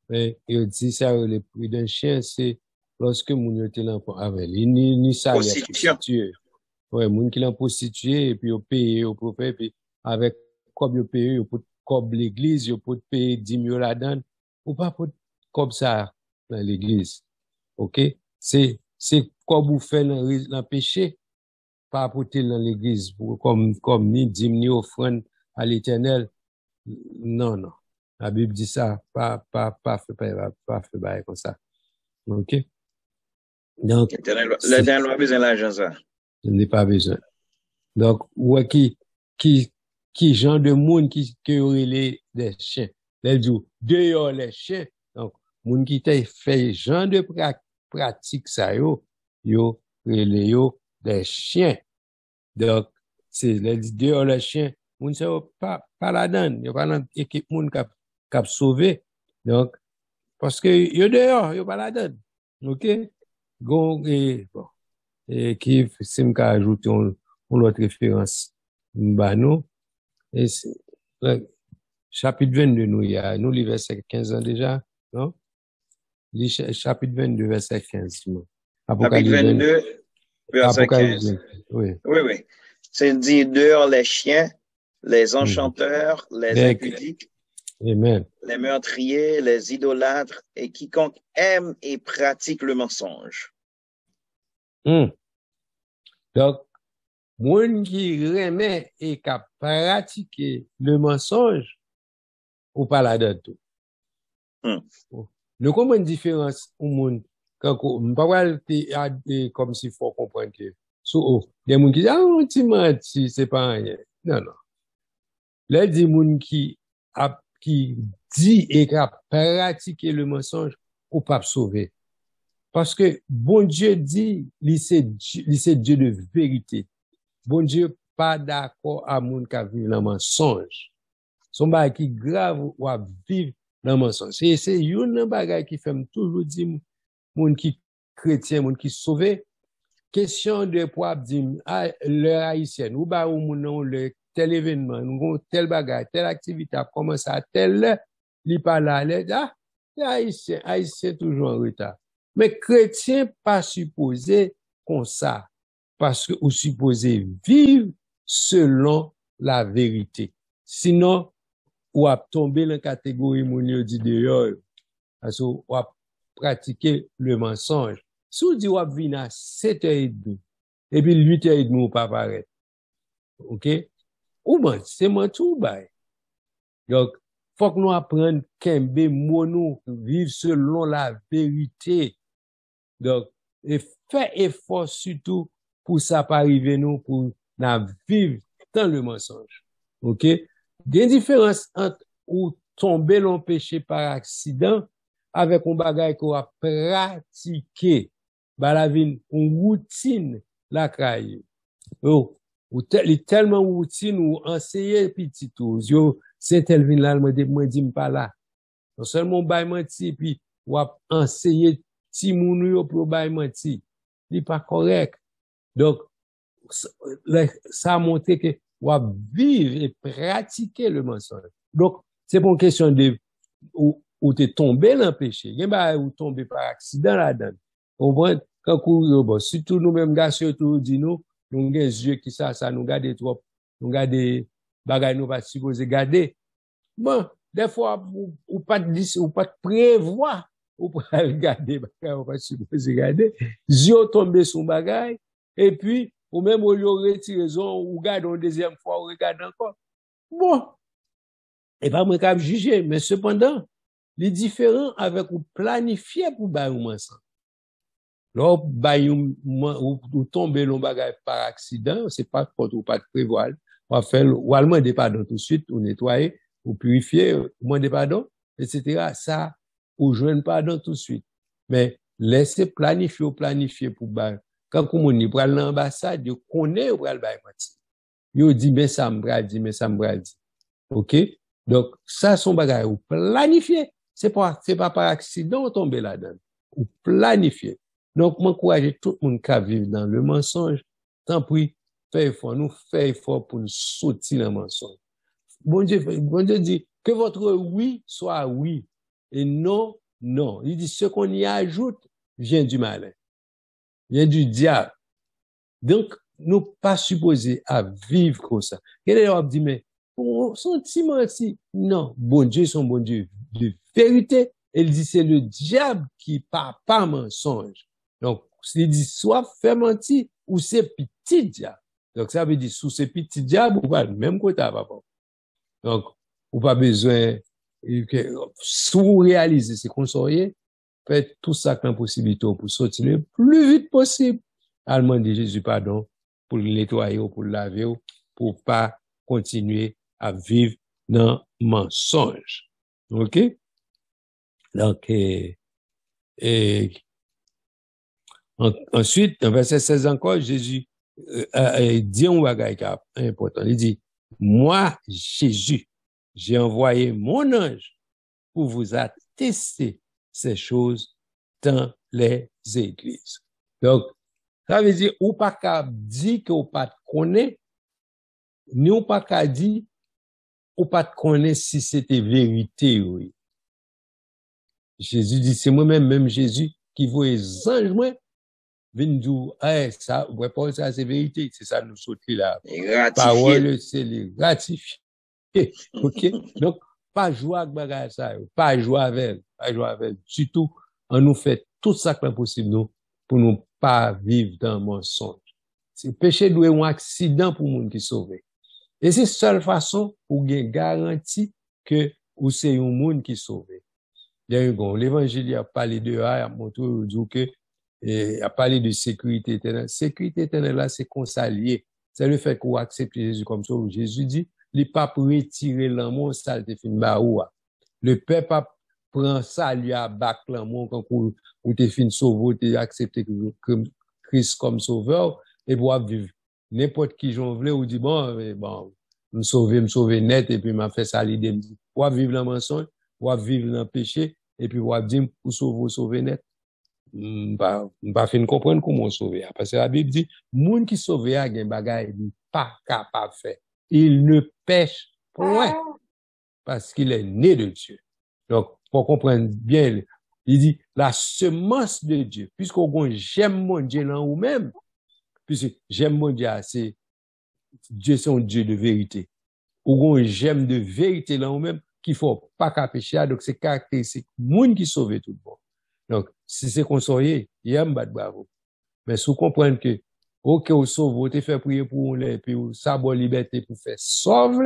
il dit ça, le prix d'un chien, c'est lorsque moun yo te l'enfant avec ni ça les prostitué. Ouais, moun qui l'en prostitué, et puis yo paye, yo pour faire, puis avec comme yo paye, yo pour comme l'église, yo pour payer 10 000 là-dedans, ou pas pour comme ça dans l'église. OK? C'est comme vous faites dans péché, pas apporter dans l'église, comme ni 10 000 offrandes à l'Éternel. Non. La Bible dit ça, pas fait comme ça. OK? Donc, l'Éternel n'a pas besoin d'argent, ça. Il n'est pas besoin. Donc, ouais, qui genre de monde qui aurait les chiens. Les dit, dehors les chiens. Donc, monde qui t'a fait genre de pratique ça, yo, des chiens. Donc, c'est, les dit, dehors les chiens. Moun se pas là-dedans. Yo pas dans équipe moun k'ap sauvé. Donc, parce que yo dehors, yo pas là-dedans. OK? Bon, et qui, si m'ka ajoute une autre référence, m'bano, et chapitre 22, nous, le verset 15 ans déjà, non? Chapitre 22, verset 15, non? Chapitre 22, verset 15. Oui. C'est dit dehors les chiens, les enchanteurs, les impudiques, Amen. les meurtriers, les idolâtres et quiconque aime et pratique le mensonge. Donc, moun qui remet et qui pratique le mensonge, ou pas là-dedans tout. Le comment une différence au monde quand on parle comme s'il faut comprendre que des moun qui disent tu menti c'est pas rien. Non. Là des moun qui dit et qui pratique le mensonge ou pas sauver. Parce que bon Dieu dit, c'est Dieu de vérité. Bon Dieu pas d'accord à moun qui vivent dans mensonge. Son bagay qui grave ou à vivre dans mensonge. C'est une bagay qui fait toujours dire moun qui chrétien, moun qui sauvé. Question de pour dire l'heure haïtienne ou ba ou moun non le tel événement, nous tel bagay, telle activité a commencé à tel li pas là, haïtien toujours en retard. Mais chrétien pas supposé comme ça, parce que ou supposé vivre selon la vérité. Sinon, ou a tomber dans la catégorie moun yo dit dehors, parce que ou a pratiquer le mensonge. Si ou dit ou a vinn à 7h30, et puis 8h30 ou pas paraît. OK? Ou ben, c'est menti ou bay. Donc, faut que nous apprenions kembe mono, vivre selon la vérité. Donc, et fait effort surtout pour ça pas arriver nous, pour vivre dans le mensonge. OK? Il y a une différence entre ou tomber dans le péché par accident avec un bagage qu'on a pratiqué. Bah, la vie, une routine, la caille. Oh, ou tellement routine ou enseigner petit tout. Yo, c'est tel vin là, moi dit pas là. Non seulement bay menti, puis ou enseigner ti moun yo pour bay menti. Li pas correct. Donc, ça a montré que ou vivre et pratiquer le mensonge. Donc, c'est pas une question de ou t'es tombé dans le péché. Gen ba ou tombé par accident là-dedans. On voit quand courir bon, surtout nous mêmes gars surtout dit nous gen yeux qui ça nous garder trop, nous garder bagay nous pas supposé garder. Bon, des fois ou pas prévoir ou pas regarder bagay ou pas supposé garder. Yeux tombé sur bagay et puis ou même au lieu retirer raison ou garde une deuxième fois ou regarde encore. Bon, et pas moi qui juger, mais cependant, les différents avec ou planifié pour bailler ou ensemble. Là, bailler ou tomber l'on bagay par accident, c'est pas contre ou pas de prévoir. On va faire, ou demander pardon tout de suite, ou nettoyer, ou purifier, ou demander pardon, etc. Ça, ou joindre pardon tout de suite. Mais laissez planifier pour bailler. Quand on y prend l'ambassade, on connaît ou pral bailler parti. Yo dit, mais ça me dit. OK? Donc, ça, son bagay ou planifié. C'est pas par accident ou tomber là-dedans. Ou planifié. Donc, m'encourager tout le monde qui vit dans le mensonge. Tant pis, fait effort pour nous sortir dans le mensonge. Bon Dieu dit que votre oui soit oui et non, non. Il dit ce qu'on y ajoute vient du malin. Vient du diable. Donc, nous pas supposés à vivre comme ça. Quelqu'un a dit, mais, sentiment si, non, bon Dieu, son bon Dieu de vérité, il dit, c'est le diable qui parle pas mensonge. Donc, il dit, soit fait mentir, ou c'est petit diable. Donc, ça veut dire, sous ces petits diables, ou pas le même côté, papa. Donc, ou pas besoin, si vous réalisez ce qu'on saurait, faites tout ça comme possibilité pour sortir le plus vite possible. Allemand dit Jésus pardon pour le nettoyer ou pour le laver ou pour pas continuer à vivre dans mensonge. OK? Donc, ensuite, dans verset 16 encore, Jésus dit un bagage important. Il dit, moi, Jésus, j'ai envoyé mon ange pour vous attester ces choses dans les églises. Donc, ça veut dire, ou pas qu'à dire que ou pas connaît, ni ou pas qu'à dire, ou pas connaît si c'était vérité, oui. Jésus dit, c'est moi-même Jésus, qui voit les anges, moi, viennent dire, ça, ouais, pas ça, c'est vérité, c'est ça, nous sauter là. Parole, c'est les ratifier. OK? Donc, pas jouer avec bagage ça, pas jouer avec elle. Surtout, on nous fait tout ça que possible, nous, pour nous pas vivre dans le mensonge. C'est péché doit un accident pour monde qui sauve. Et c'est seule façon pour gagner garantie que ou c'est un monde qui sauve. L'évangile a parlé de a montré que a parlé de sécurité éternelle. Sécurité éternelle là c'est qu'on s'allie. C'est le fait qu'on accepte Jésus comme ça. Jésus dit, les papes retirer l'amour, ça te fin ba ou. Le peuple prend ça lui a bac l'amour quand ou te fin sauver, te accepter Christ comme sauveur et pour vivre n'importe qui j'en voulais ou dit bon me sauver net et puis m'a fait ça l'idée me dit pour vivre dans mensonge, pour vivre dans péché et puis pour dire pour sauver net. Pas fin comprendre comment sauver parce que la Bible dit moun qui sauver a gen bagay il pas capable faire. Il ne pêche point parce qu'il est né de Dieu. Donc, pour comprendre bien, il dit, la semence de Dieu, puisqu'on j'aime mon Dieu là ou même, puisque j'aime mon Dieu, c'est Dieu, c'est un Dieu de vérité. Ou j'aime de vérité là ou même, qu'il faut pas qu'à pécher, donc c'est caractéristique, moun qui sauve tout le monde. Donc, si c'est qu'on sauve, il y a un bat bravo. Mais si vous comprenez que, ok, vous sauve, vous te fait prier pour vous, et puis vous sabot liberté pour faire sauve,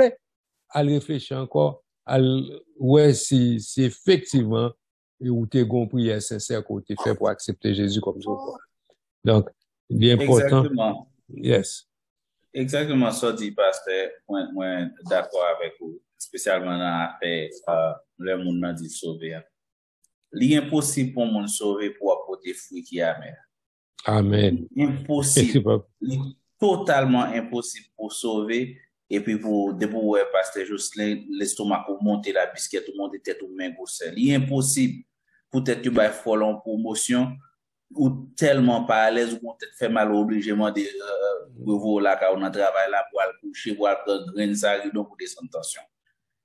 à réfléchir encore, ouais, si effectivement, et où t'es gon prière sincère qu'on te fait pour accepter Jésus comme sauveur. Donc, il est important. Exactement. Yes. Exactement ça dit, pasteur. Moi, d'accord avec vous. Spécialement dans l'affaire, le monde n'a dit sauver. Il est impossible pour monde sauver pour apporter fruit qui est amer. Amen. Impossible. Totalement impossible pour sauver. Et puis pour pasteur Jocelyn, l'estomac pour monter la biscuit, tout monter tête ou main pour ça. Il est impossible. Peut-être que bah faut en promotion ou tellement pas à l'aise ou peut-être fait mal obligément de revoir là quand on travaille là pour aller coucher pour aller prendre grain ça donc pour des tensions.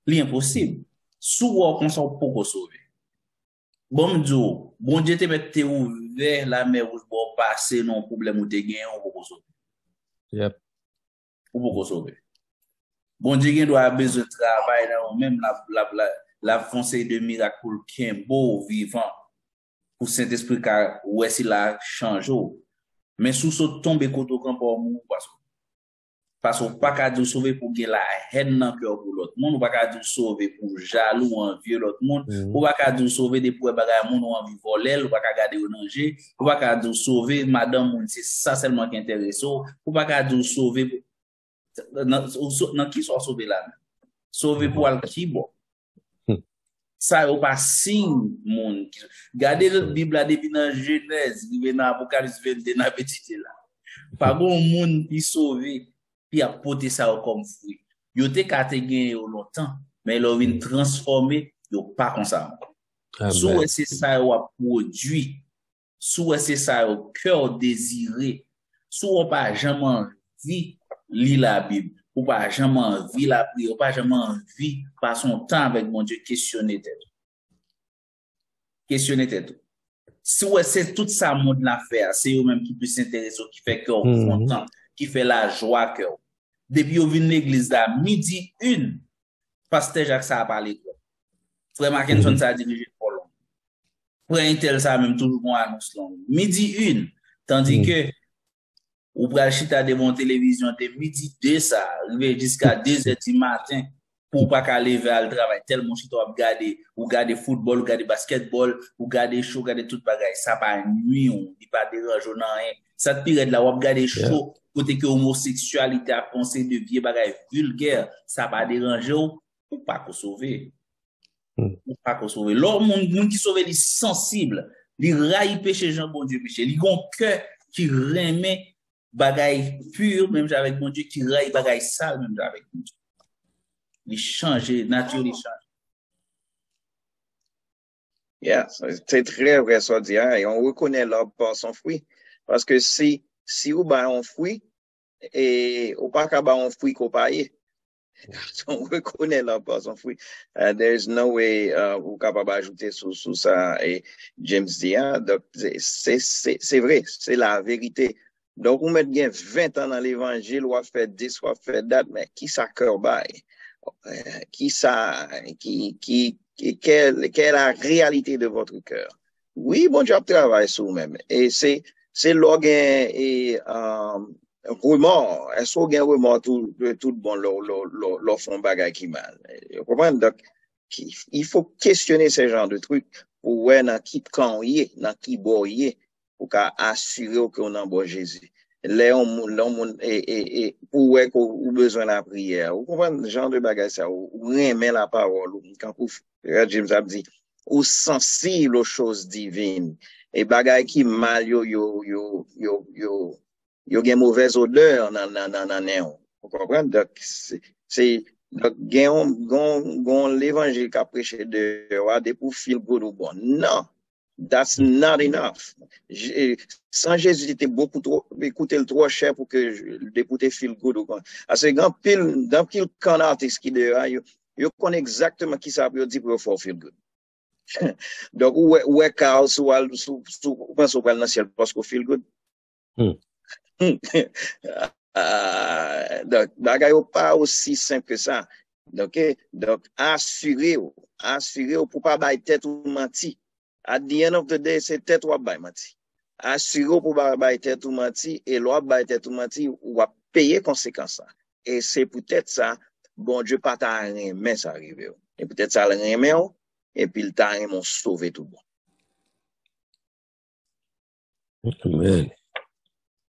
Il est impossible. Sou on s'en pas sauver. Bon m'dou, bon Dieu te mette ouvert la mer rouge pour passer non problème ou te gagner ou pour sauver. Yep. Ou pour sauver. Bon Dieu doit besoin de travail là même la conseil de miracle qui est beau vivant pour Saint-Esprit car ouais si la change. Mais sous ce tombe côté camp pour mou parce qu'on pas qu'à dire sauver pour que la haine dans cœur pour l'autre monde, ou pas qu'à dire sauver pour jaloux envier l'autre monde, ou pas qu'à dire sauver des pour bagay monde ou envie voler, ou pas qu'à garder au danger, ou pas qu'à dire sauver madame monde c'est ça seulement qui intéresse, ou pas qu'à dire sauver dans qui soit sauver là. Sauver pour al qui bon. Ça ou pas signe monde. Gardez la Bible là depuis dans Genèse, dans Apocalypse 22 dans petit là. Pas bon monde qui sauver puis apporter ça comme fruit. Yo te ka te gen yo longtemps, mais lo vin transformer yo pas comme ça. Soit c'est ça ou a produit, soit c'est ça au cœur désiré, soit pas jamais envie lire la Bible, ou pas jamais envie la prière, ou pas jamais envie passer son temps avec mon Dieu questionner tête. Questionner tête. Soit c'est tout ça monde la faire, c'est eux même qui plus s'intéresse, qui fait cœur content, qui fait la joie cœur. Depuis au vin l'église là midi 1 pasteur Jacques ça a parlé quoi. Frère Mackinson ça a dirigé pour long. Frère Intel ça même toujours bon annonce long. Midi 1 tandis que ou pral chita devant télévision de midi 2 ça arrivé jusqu'à 2h du matin pour pas qu'à lever à le travail tellement chita ou garder football ou garder basketball ou garder show garder tout bagay ça pas nuit on dit pas dérange non rien ça te pire là ou garder show côté que homosexualité a pensé de vieux bagay vulgaire ça pas déranger ou pas qu'on sauver ou pas qu'on sauver l'homme monde qui sauve les sensible li raille péché Jean bon Dieu péché li gon cœur qui remet bagay pur même avec mon Dieu qui raille bagay sale même avec mon Dieu il change nature il change. Yeah, c'est très vrai ça dit et on reconnaît l'arbre par son fruit parce que si ou ba un fruit et ou pas ka ba un fruit qu'on paye on reconnaît l'arbre par son fruit. There's no way ou capable ajouter sous ça et James dit donc c'est vrai, c'est la vérité. Donc on met bien 20 ans dans l'évangile ou a fait 10 ou a fait date mais qui ça cœur bail quelle est la réalité de votre cœur. Oui, bon Dieu travaille sur vous-même. Et c'est l'organe et remords. Est-ce qu'il y a remords tout bon leur font bagay qui mal. Vous comprenez? Donc, il faut questionner ce genre de trucs pour voir dans qui camp y est, dans qui bord y est, pour assurer qu'on a bon Jésus. L'homme et pour ouais qu'on besoin de la prière. Vous comprenez le genre de bagage ça ou remet la parole quand James a dit ou sensible aux choses divines et bagage qui mal yo gen mauvaise odeur dans néon. Vous comprenez donc c'est donc gon l'évangile qu'a prêché de pour feel good ou bon. Non. That's not enough. Sans Jésus, c'était beaucoup trop, écouter le trop cher pour que d'écouter feel good ou quoi. Parce que dans pile can artiste qui de yo connaît exactement qui ça veut dire pour faire feel good. Donc, où est chaos ou pense au dans ciel parce qu'on feel good. Donc, bagay pas aussi simple que ça. Donc, assurez-vous pour pas bailler tête ou menti. At the end of the day, c'est tête ou bay menti. Assurez pour pas bailler tête ou menti et l'autre bailler tête ou menti ou va payer conséquences. Et c'est peut-être ça, bon Dieu pas t'a rien ça arrive. Et peut-être ça rien et puis il t'a rien sauver tout bon.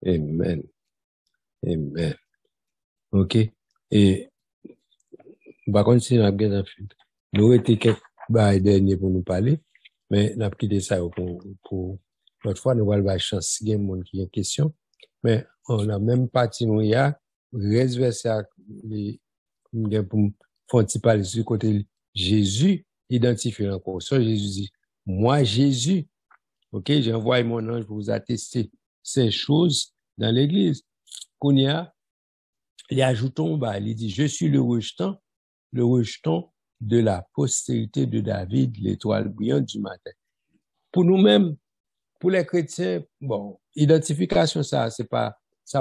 Amen. OK. Et on va continuer à bien nous était quelques dernier pour nous parler. Mais n'a quitté ça pour l'autre fois nous allons chance il y a monde qui a une question mais on a même parti nous il y a réservé les pour font parler sur côté Jésus identifié encore ça Jésus dit moi Jésus OK j'envoie mon ange pour vous attester ces choses dans l'église qu'on y a il ajoute il dit je suis le rejeton de la postérité de David, l'étoile brillante du matin. Pour nous-mêmes, pour les chrétiens, bon, identification, ça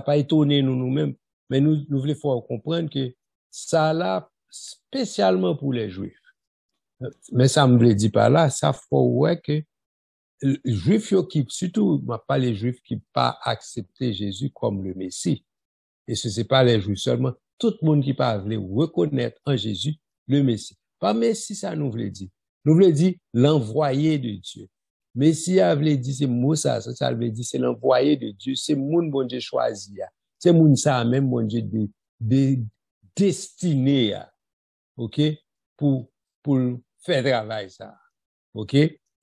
pas étonné nous-mêmes, mais nous voulons faire comprendre que ça là, spécialement pour les Juifs. Mais ça me le dit pas là, ça faut ouais que les Juifs qui, surtout, pas les Juifs qui pas accepté Jésus comme le Messie. Et ce n'est pas les Juifs seulement. Tout le monde qui parle reconnaître en Jésus le Messie. Pas Messie, ça nous voulait dire. Nous voulons dire l'envoyé de Dieu. Messie a voulu dire, c'est mot ça veut dire c'est l'envoyé de Dieu, c'est moun bon Dieu choisi. C'est moun ça même bon Dieu destiné. OK? Pour faire travail ça. OK?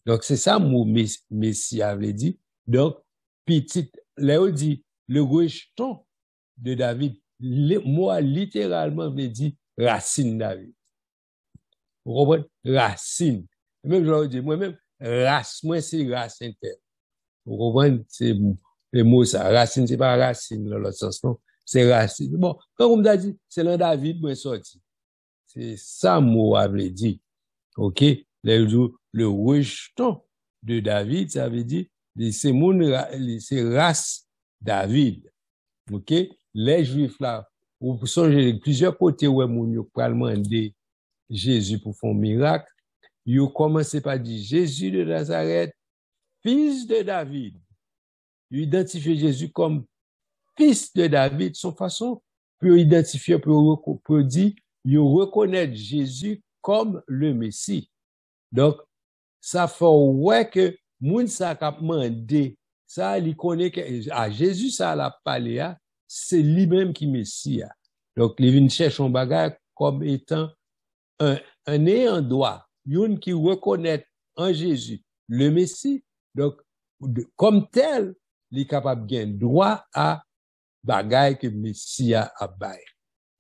Donc c'est ça mot Messie a voulu dire. Donc petit là on dit le rejeton de David, moi littéralement veut dire racine David. Vous comprenez? Racine. Même je veux dire moi-même race, moi c'est race interne. Vous comprenez? C'est le mot ça. Racine, c'est pas racine dans l'autre sens, non. C'est racine. Bon, quand on m'a dit, c'est là David, moi sorti. C'est ça mot a veut dire. OK? Le rejeton de David, ça veut dire, c'est race David. OK? Les Juifs là, vous songez plusieurs côtés où moun yo pral demander Jésus pour faire un miracle, yo commencé par dire Jésus de Nazareth, fils de David. Ils identifient Jésus comme fils de David, son façon pour identifier, pour dire, ils reconnaissent Jésus comme le Messie. Donc, ça fait ouais que moun sa k'ap mandé, ça li connaît que Jésus ça l'a parlé c'est lui-même qui Messie. Donc, il vient chercher un bagage comme étant un ayant droit, une qui reconnaît en Jésus le Messie. Donc, comme tel, il est capable de gagner droit à bagage que Messie a bail.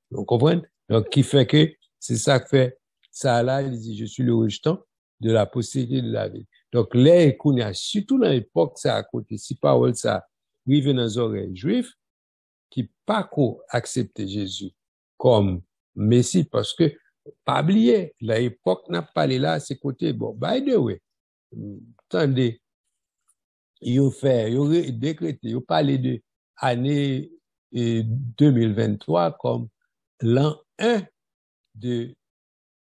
Vous comprenez? Donc, qui fait que, c'est ça que fait, ça là, il dit, je suis le rejeton de la postérité de David. Donc, les qu'on a, surtout dans l'époque, ça à côté, si parole ça, arrive dans les oreilles juifs, qui pas qu'au accepter Jésus comme Messie, parce que, pas oublier, l'époque n'a pas là, c'est côté, bon, by the way, attendez, ils ont décrété, ils ont parlé de année 2023 comme l'an 1 de,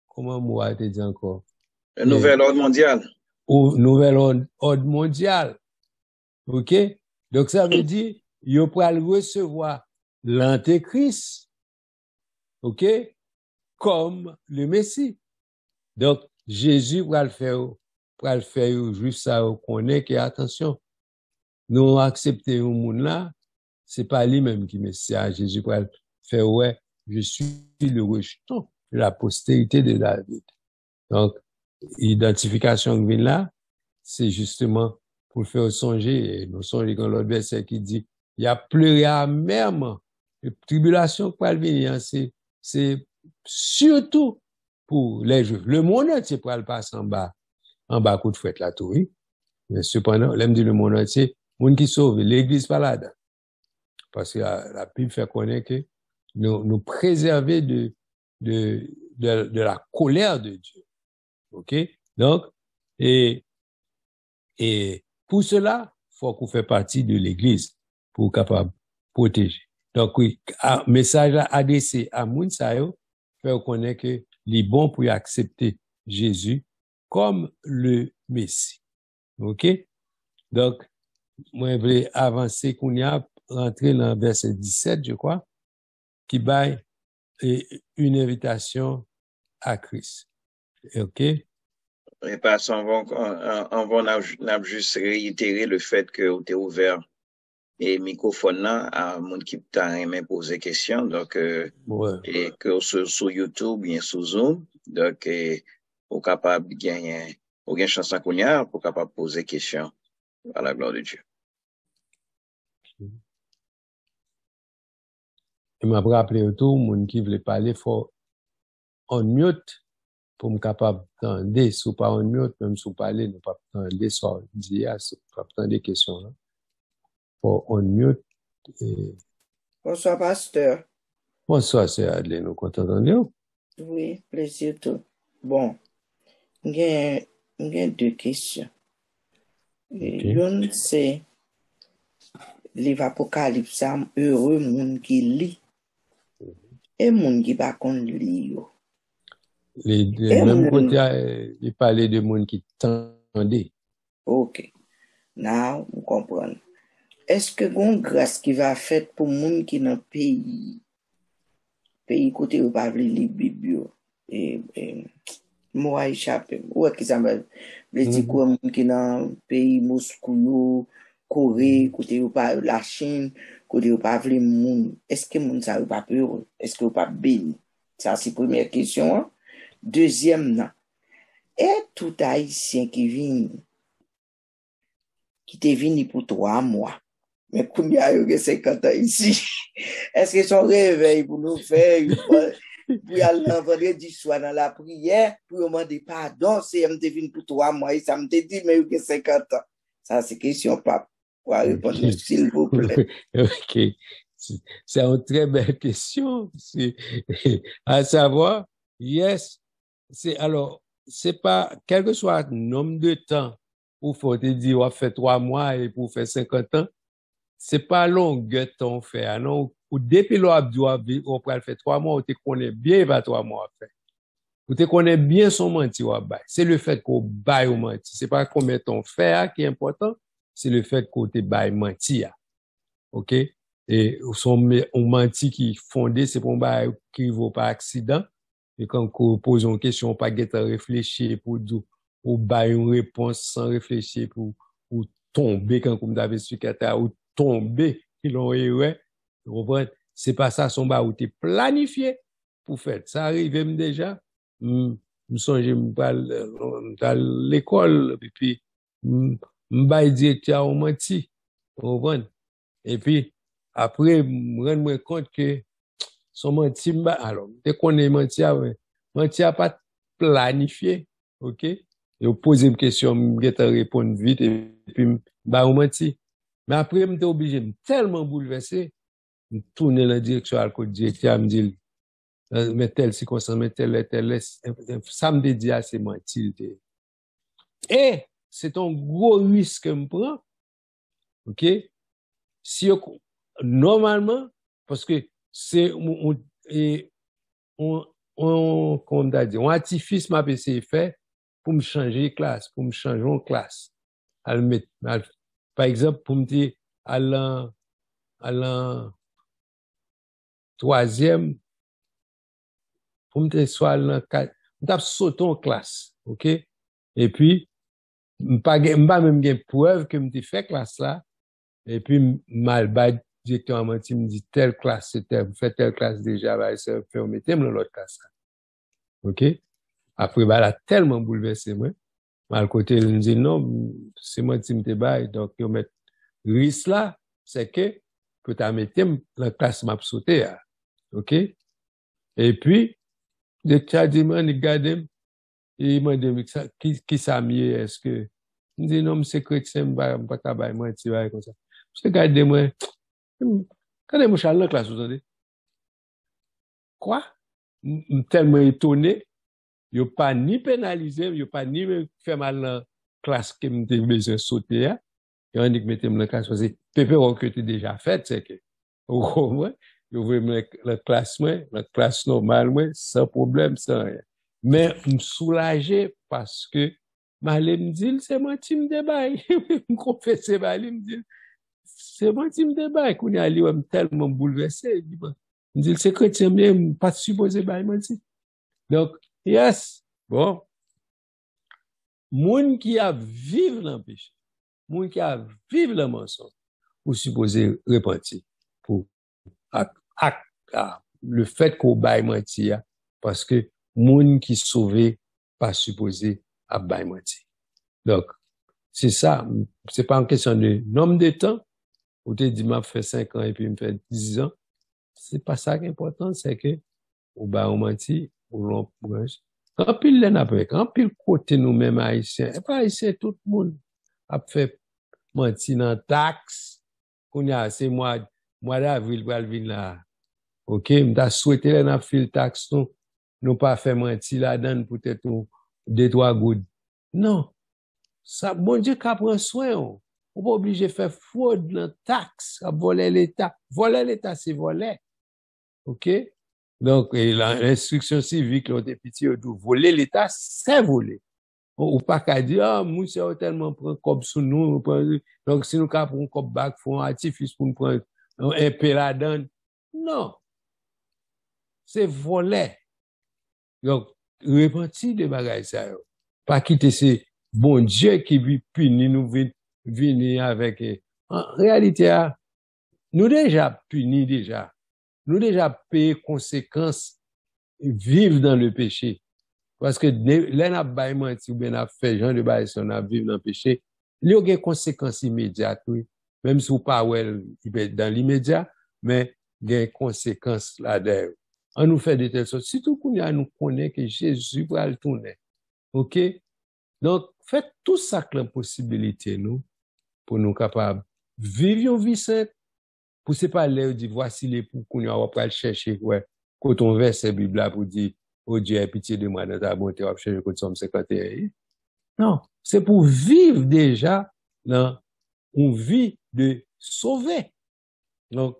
comment moi te dit encore? Le nouvel ordre mondial. Au nouvel ordre mondial. OK? Donc ça veut dire, ils ont recevoir l'antéchrist, OK? Comme le Messie. Donc, Jésus va le faire juste ça, qu'on est que, attention, nous accepter au monde là, c'est pas lui-même qui Messie. Jésus va le faire, ouais, je suis le rejeton de la postérité de David. Donc, identification de là, c'est justement pour faire songer, et nous songez quand l'autre verset qui dit, il y a pleuré amèrement, les tribulations qui va venir, c'est surtout pour les Juifs. Le monde entier pour le passer en bas coup de fouette là tout, oui. Mais cependant, l'aime dit le monde entier, monde qui sauve, l'église pas là-dedans. Parce que la Bible fait connaître que nous préserver de la colère de Dieu. OK? Donc, et pour cela, faut qu'on fait partie de l'église pour capable protéger. Donc, oui, un message adressé à Mounsayo, fait connaître que les bons pour accepter Jésus comme le Messie. OK? Donc, moi, je voulais avancer qu'on y a rentré dans le verset 17, je crois, qui baille une invitation à Christ. OK? Et parce on va juste réitérer le fait que tu es ouvert et microphone là à mon qui t'a aimé poser question donc ouais. Et que sur YouTube bien sur Zoom donc au capable gagner ou gain chance qu'on y a pour capable poser question à la gloire de Dieu. Je m'a rappelé tout monde qui voulait parler faut on mute pour me capable d'entendre sous pas on mute même sous parler nous pas entendre ça dit pas entendre des questions là pour on mute et Bonsoir pasteur. Bonsoir c'est Adèle nous content d'entendre. Oui, plaisir tout. Bon, j'ai deux questions. Une, c'est livre Apocalypse, heureux moun qui lit et moun qui pas kon li yo. Même côté, il parlait de monde qui t'entendait. Ok. Now, vous comprenez. Est-ce que gon grâce qui va faite pour moun qui dans pays côté ou pas li Bible et moi échappé ou qui ça veut dire quoi moun qui dans pays Moscou, Corée, côté ou pas la Chine, côté ou pas vle moun, est-ce que moun ça ou pas peur, est-ce que ou pas béni? Ça c'est première question. Hein? Deuxième non. Et tout haïtien qui t'est venu pour 3 mois. Mais combien il y a 50 ans ici? Est-ce que son réveil pour nous faire, pour aller vendredi soir dans la prière, pour demander pardon, c'est m'te venu pour 3 mois, et ça m'te dit, mais il y a 50 ans. Ça, c'est question, pape. Pour répondre, s'il vous plaît. Ok. C'est une très belle question. À savoir, yes, c'est pas, quel que soit le nombre de temps où faut te dire, on fait 3 mois et pour faire 50 ans, c'est pas longueur de temps fait. Non, ou depuis on peut faire 3 mois, on te connaît bien, pas 3 mois à faire. On te connaît bien son menti ou bail. C'est le fait qu'on baille au menti. C'est pas combien de temps fait qui est important, c'est le fait qu'on te baille menti. OK? Et son menti qui est fondé, c'est pour bail qui vaut pas accident. Et quand on pose une question, on pas guette réfléchir pour ou bailler une réponse sans réfléchir pour tomber quand comme d'avait su ou tomber qui l'ont erreur. C'est pas ça son bas ou t'es planifié pour faire. Ça arrive même déjà. Me songe dans l'école et puis m'baille directeur au menti. Et puis après me rendre compte que son menti alors dès qu'on est menti a pas planifié. OK? Et vous posez une question, je répondre vite et puis bah on menti. Mais après m'étais obligé tellement bouleversé, me tourner la direction à le directeur me dit mais tel circonstance mais tel ça me dit c'est menti. Et c'est un gros risque que me prend. OK? Si normalement parce que c'est on t'a dit, on artifice m'a essayé fait pour me changer de classe, pour me changer en classe. Par exemple, pour me dire, à l'an troisième, pour me dire, soit à l'an 4, on t'a sauté en classe, OK? Et puis, m'pas même gen preuve que m'te fait classe là, et puis, mal directement, me dit, telle classe, c'était, vous faites telle classe déjà, bah, ça fait, on mettez dans l'autre classe là. OK? Après, bah, elle a tellement bouleversé, moi. Mal côté, il me dit, non, c'est moi qui me bail. Donc, il met risque là, c'est que, pour t'as mettre la classe m'a sauté, OK? Et puis, le tchad dit, moi, regarde, il m'a dit, qui ça mieux, est-ce que, il me dit, non, c'est chrétien, pas tabac, moi, tu vois, comme ça. Je regarde, moi, quand moi, je suis à la classe, vous entendez? Quoi? Tellement étonné. Yo pas ni pénalisé, yo pas ni fait mal dans classe que m'était besoin sauter. Yo dit que mettez dans classe parce que pépé que tu déjà fait, c'est que au moins yo veut la classe normale moi sans problème sans rien. Mais me soulager parce que Malé me dit c'est moi qui me débaille. Me confesser Malé me dit c'est moi qui me débaille qu'on y a lui tellement bouleversé. Me dit c'est chrétien même pas supposé bailler menti. Donc yes, bon, moun qui a vivre dans le péché, moun qui a vivre dans le mensonge, ou supposé repentir pour le fait qu'on baille mentir, parce que moun qui sauvé pas supposé à baille mentir. Donc, c'est ça, c'est pas une question de nombre de temps, ou te dit m'a fait 5 ans et puis me fait 10 ans, c'est pas ça qui est important, c'est que ou baille mentir, ou l'on en pile l'en avec, en pile côté nous-mêmes haïtiens, et pas haïtiens, tout le monde a fait mentir dans taxe, qu'on y a, c'est mois d'avril, pour venir là. OK, m'ta souhaité l'en a fait taxe, non, nous pas fait mentir là-dedans peut-être deux, trois gouttes. Non. Ça, bon Dieu, qu'a prend soin, on pas obligé de faire fraude dans taxe, à voler l'État. Voler l'État, c'est voler. OK? Donc, l'instruction civique, là, des petits, voler l'État, c'est voler. Ou pas qu'à dire, ah, nous, c'est tellement prendre comme sous nous, donc, si nous prenons comme bac, font un artifice pour nous prendre un peu là-dedans. Non. C'est voler. Donc, repentir des bagages, ça, pas quitter ces bon Dieu qui vit punir nous, venir avec, en réalité, nous déjà punis déjà. Nous déjà payé conséquences, vivre dans le péché. Parce que, là, n'a pas menti ou bien n'a fait genre de bail, si on a vivre dans le péché, il y a des conséquences immédiates, oui. Même si vous pas, dans l'immédiat, mais il y a des conséquences là-dedans. On nous fait de telle sorte. Surtout qu'on nous connaît que Jésus va le tourner. OK? Donc, faites tout ça que la possibilité, nous, pour nous capables vivre une vie sainte. Pour c'est pas l'air dit, voici les pour qu'on va pas le chercher, ouais. Quand on verse la Bible là pour dire, oh Dieu, aie pitié de moi dans ta bonté, on va chercher quand Somme 51. Non. C'est pour vivre déjà dans une vie de sauver. Donc,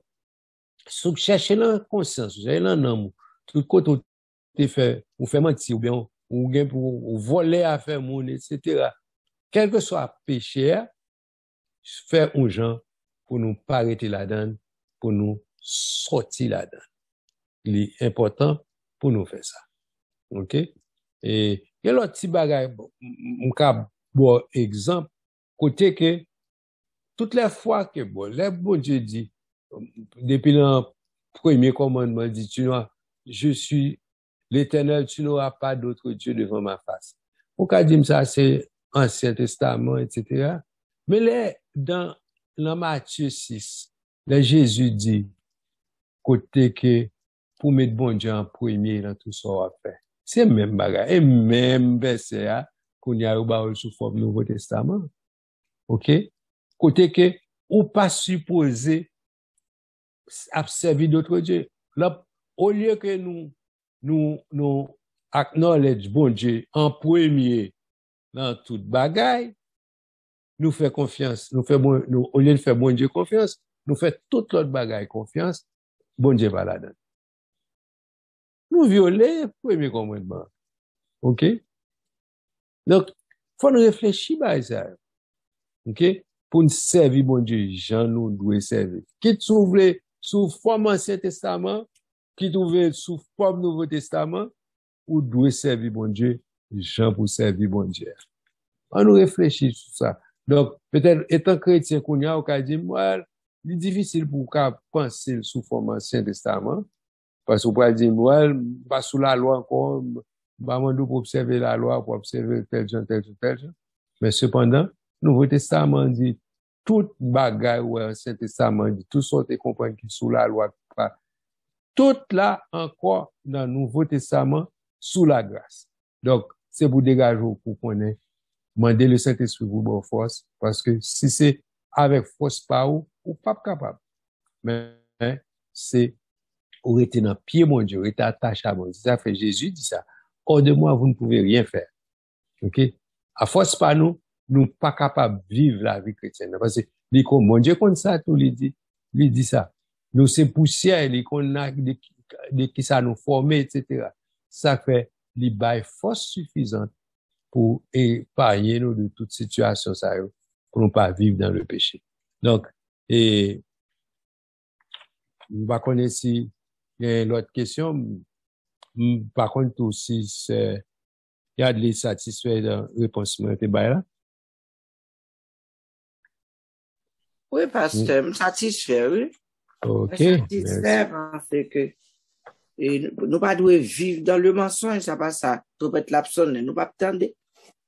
si chercher la conscience, j'ai l'âme, tout côté on fait, ou fait mentir, ou bien, ou bien pour voler à faire mon, etc. Quel que soit péché, faire un gens pour nous pas arrêter là-dedans, pour nous sortir là-dedans. Il est important pour nous faire ça. OK? Et, il y a l'autre petit bagage, bon exemple, côté que, toutes les fois que, les bon Dieu dit, depuis le premier commandement, dit, je suis l'Éternel, tu n'auras pas d'autre Dieu devant ma face. Pourquoi dire ça, c'est Ancien Testament, etc. Mais là, dans Matthieu 6, là, Jésus dit, côté que, pour mettre bon Dieu en premier dans tout ça, on va faire. C'est même bagage, et même verset, qu'on y a eu sous forme Nouveau Testament. OK? Côté que, ou pas supposé observer d'autres dieux. Là, au lieu que nous acknowledge bon Dieu en premier dans toute bagaille, nous fait confiance, au lieu de faire bon Dieu confiance, nous fait toute l'autre bagaille confiance, bon Dieu va là-dedans. Nous violer premier commandement. OK? Donc, faut nous réfléchir à ça. OK? Pour nous servir bon Dieu, Jean nous doit servir. Qui trouve sous forme Ancien Testament, qui trouve sous forme Nouveau Testament, ou doit servir bon Dieu, Jean pour servir bon Dieu. On nous réfléchit sur ça. Donc, peut-être, étant chrétien qu'on y a, on dit, moi, il est difficile pour qu'on penser sous forme Ancien Testament, parce qu'on peut dire, moi, pas sous la loi encore, pas pour observer la loi, pour observer tel genre. Mais cependant, Nouveau Testament dit, toute bagaille ou Ancien Testament dit, tout ça te comprendre qui sous la loi, tout là encore dans le Nouveau Testament sous la grâce. Donc, c'est pour dégager pour qu'on ait demander le Saint-Esprit pour bonne force, parce que si c'est avec force pas ou pas capable. Mais c'est ou rester dans pied mon Dieu, rester attaché à mon Dieu. Ça fait Jésus dit ça. Hors de moi, vous ne pouvez rien faire. OK? À force pas nous pas capables de vivre la vie chrétienne. Parce que, mon Dieu, comme ça, tout lui dit ça. Nous, c'est poussière, qu'on a, de qui ça nous former, etc. Ça fait, les bail force suffisante pour épargner nous de toute situation, ça, pour ne pas vivre dans le péché. Donc, et, on va connaître si, il y a l'autre question. Par contre, aussi, c'est, il y a de les satisfaire de la réponse, là. Oui, pasteur, me satisfait, oui. OK. Satisfait parce que nous pas devons vivre dans le mensonge, ça pas ça. Trop être l'absent, nous pas attendre.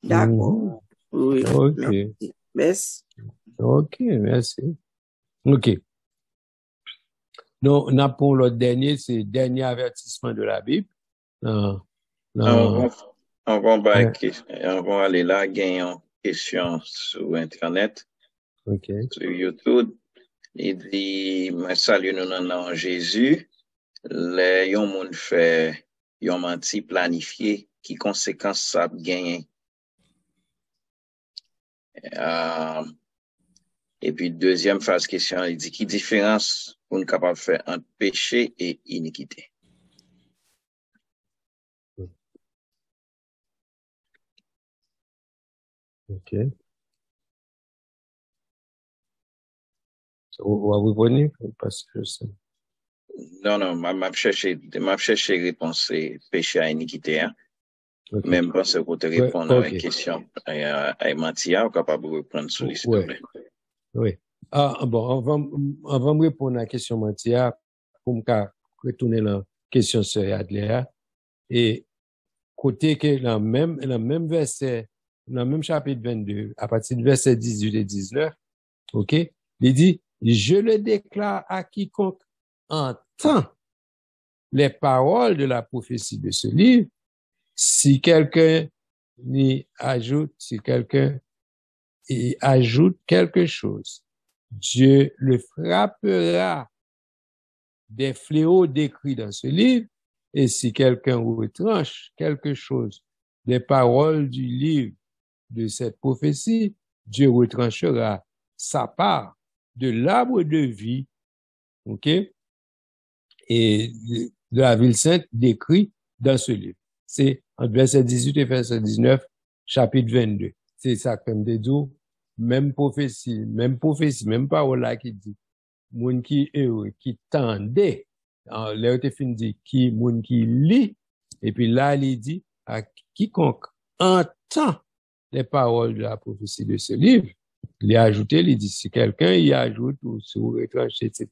D'accord. Oui. OK. Merci. OK, merci. OK. Donc, on a pour le dernier, c'est le dernier avertissement de la Bible. On va aller là, gagner une question sur Internet. OK. Sur YouTube. Il dit, salut nous dans Jésus. Les yon moun fait yon menti planifié, qui conséquence ça a gagné. Et puis, deuxième phase question, il dit, qui différence on est capable de faire entre péché et iniquité? OK. On va revenir parce que c'est... Non, m'a cherché réponse péché à iniquité, hein. Okay. Même pas ce côté répondre à une question à Mathia, ou capable de reprendre sur s'il te plaît. Oui. Bon, avant de répondre à la question Mathia, pour me retourner la question sur Adléa, et côté que dans le même verset, dans le même chapitre 22, à partir du verset 18 et 19, OK, il dit, je le déclare à quiconque entend les paroles de la prophétie de ce livre, si quelqu'un ajoute quelque chose, Dieu le frappera des fléaux décrits dans ce livre, et si quelqu'un retranche quelque chose des paroles du livre de cette prophétie, Dieu retranchera sa part de l'arbre de vie, OK, et de la ville sainte décrit dans ce livre. C'est entre verset 18 et verset 19, chapitre 22. C'est ça comme des deux, même prophétie, même parole là qui dit, moun qui heureux, qui tendait, là, il fin dit, qui, moun qui lit, et puis là, il dit, à quiconque entend les paroles de la prophétie de ce livre, il a ajouté, il dit, si quelqu'un y ajoute ou se retranche, etc.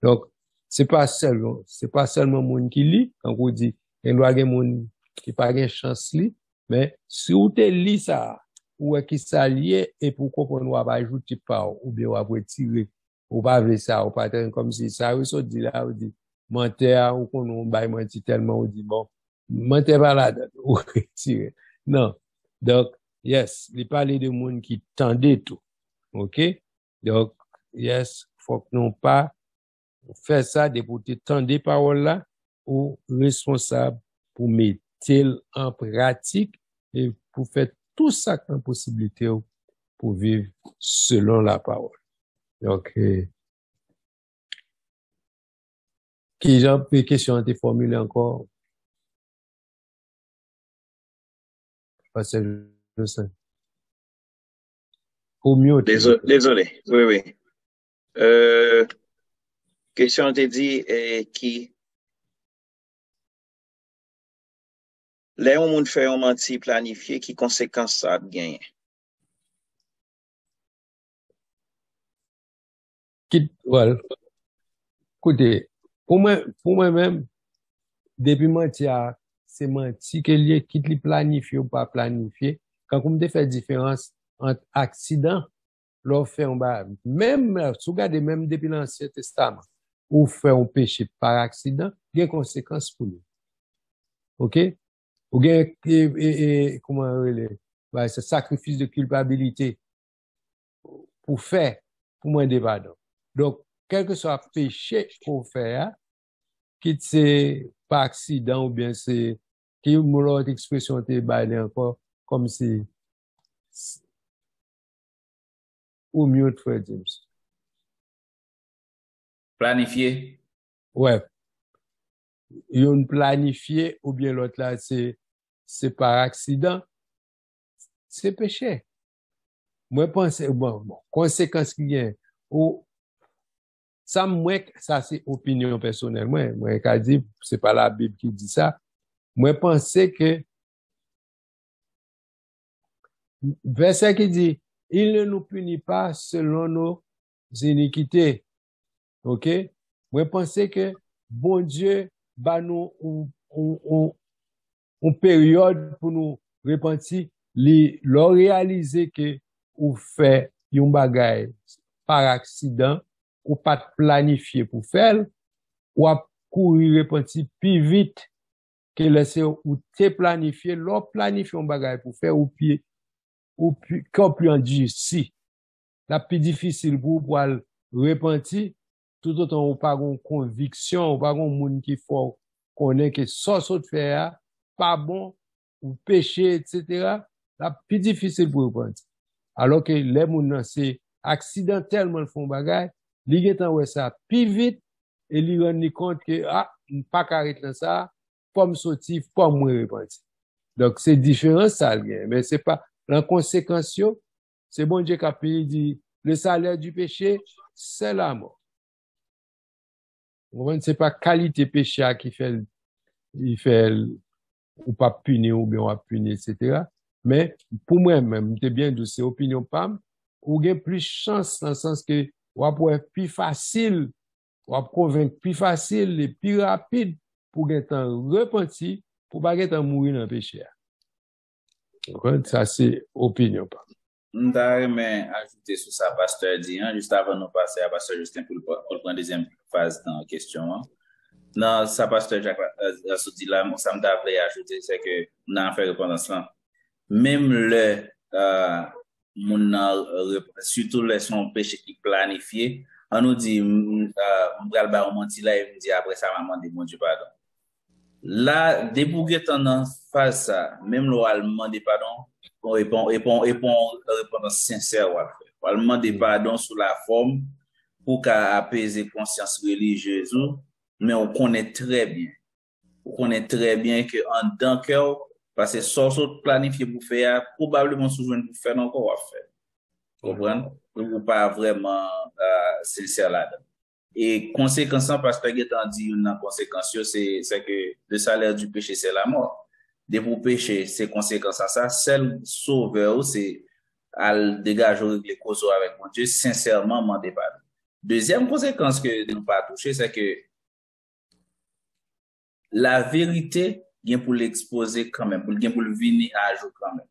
Donc, c'est pas seulement moun qui lit, quand on dit, il doit y avoir moun qui pas de chance li, mais si vous te lit ça, ou qui ça lié, et pour comprendre, on va ajouter pas, ou bien on va retirer, ou pas ver ça, ou pas comme si ça, ou ça dit là, ou dit, menteur, ou qu'on on baille menti tellement, ou dit, bon, menteur pas là, ou retirer. Non. Donc, yes, il parlait de moun qui tendait tout. OK? Donc, yes, faut que non pas faire ça, de pour tendre des paroles là, ou responsable pour mettre en pratique et pour faire tout ça comme possibilité pour vivre selon la parole. Donc, qui genre de questions ont été formulées encore? Parce que je sais. Au mieux. Désolé. Oui. Question a été dit qui les on fait un menti planifié qui conséquence ça a gagné. Well, écoutez, pour moi-même, depuis mentir, c'est mentir que lié quitte li planifié ou pas planifié. Quand on me fait différence entre accident, l'on fait un bas, même, si vous regardez même depuis l'Ancien Testament, ou fait un péché par accident, il y a des conséquences pour nous. OK? Ou bien, comment bah, ce sacrifice de culpabilité pour faire, pour moins de pardon. Donc, quel que soit le péché qu'on fait, quitte c'est par accident ou bien c'est, qui l'autre expression t'est baillé encore, comme si, ou mieux, frère James. Planifié. Ouais. Yon planifié ou bien l'autre là, c'est par accident. C'est péché. Moi, pense, bon, conséquence qui vient, ou, ça, c'est opinion personnelle. Moi, qu'a dit, c'est pas la Bible qui dit ça. Moi, pensais que, verset qui dit, il ne nous punit pas selon nos iniquités. OK? Moi, pensais que, bon Dieu, bah, nous, une période pour nous repentir, l'on réaliser que, ou fait, yon bagay, par accident, ou pas planifié pour faire, ou à courir repentir plus vite que laisser ou te planifié, l'on planifié un bagay pour faire ou qu'on plus en si. La plus difficile pour repentir, tout autant ou pas une conviction, ou pas un monde qui faut connaît que ça saute faire pas bon ou péché etc. là plus difficile pour repentir. Alors que les gens c'est accidentellement font bagay, li gen tan wè ça plus vite et li rend compte que pas arrêter dans ça, pas me sortir, pas me repentir. Donc c'est différent ça mais c'est pas la conséquence c'est bon Dieu qui a dit le salaire du péché c'est la mort. C'est pas qualité péché qui fait ou pas punir ou bien on va punir etc. Mais pour moi-même c'est bien de c'est opinion pam ou gain plus chance dans le sens que ou va plus facile ou va convaincre plus facile et plus rapide pour gain temps repentir pour pas gain temps mourir dans le péché. Ça c'est opinion pam. M'ta mais ajouter sur ça pasteur dit juste avant nous passer à pasteur Justin pour prendre deuxième phase dans la question. Non, ça pasteur Jacques a dit là ça me t'avait ajouter c'est que n'a fait répondance là. Même le surtout les son péché qui planifié, on nous dit m'bral ba on menti là et me dit après ça maman dit mon Dieu pardon. Là débouguer en face ça, même le allemand dit pardon. On répond réponse sincère on demander pardon sous la forme pour apaiser conscience religieuse mais on connaît très bien que en dedans cœur parce que ça planifié pour faire probablement souvent pour faire encore à faire comprendre ou pas vraiment sincère là-dedans et conséquence parce que Gaëtan dit une conséquence c'est que le salaire du péché c'est la mort. De pour pécher, c'est conséquence à ça. Seul sauveur, c'est à dégager les causes avec mon Dieu, sincèrement, m'en départ. Deuxième conséquence que nous pas toucher, c'est que la vérité, vient pour l'exposer quand même, pour le venir à jour quand même.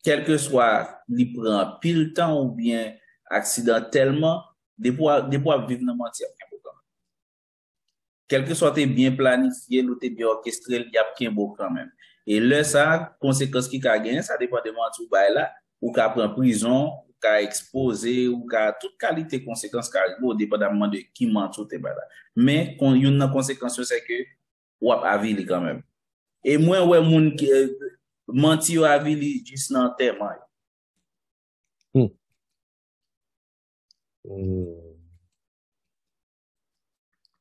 Quel que soit, il prend pile temps ou bien accidentellement, des fois vivre dans mentir. Quel que soit bien planifié, ou bien orchestré, il y a qu'un beau quand même. Et là, ça, conséquence qui a gagné, ça dépend de moi tout bail là, ou qu'a prend prison, ou qu'a exposé, ou qu'a toute qualité conséquence qu'a arrive, dépendamment de qui ment tout est là. Mais, quand il y a une conséquence, c'est que, ou a avili quand même. Et moi, ouais, moun qui, menti ou avili, juste dans terme.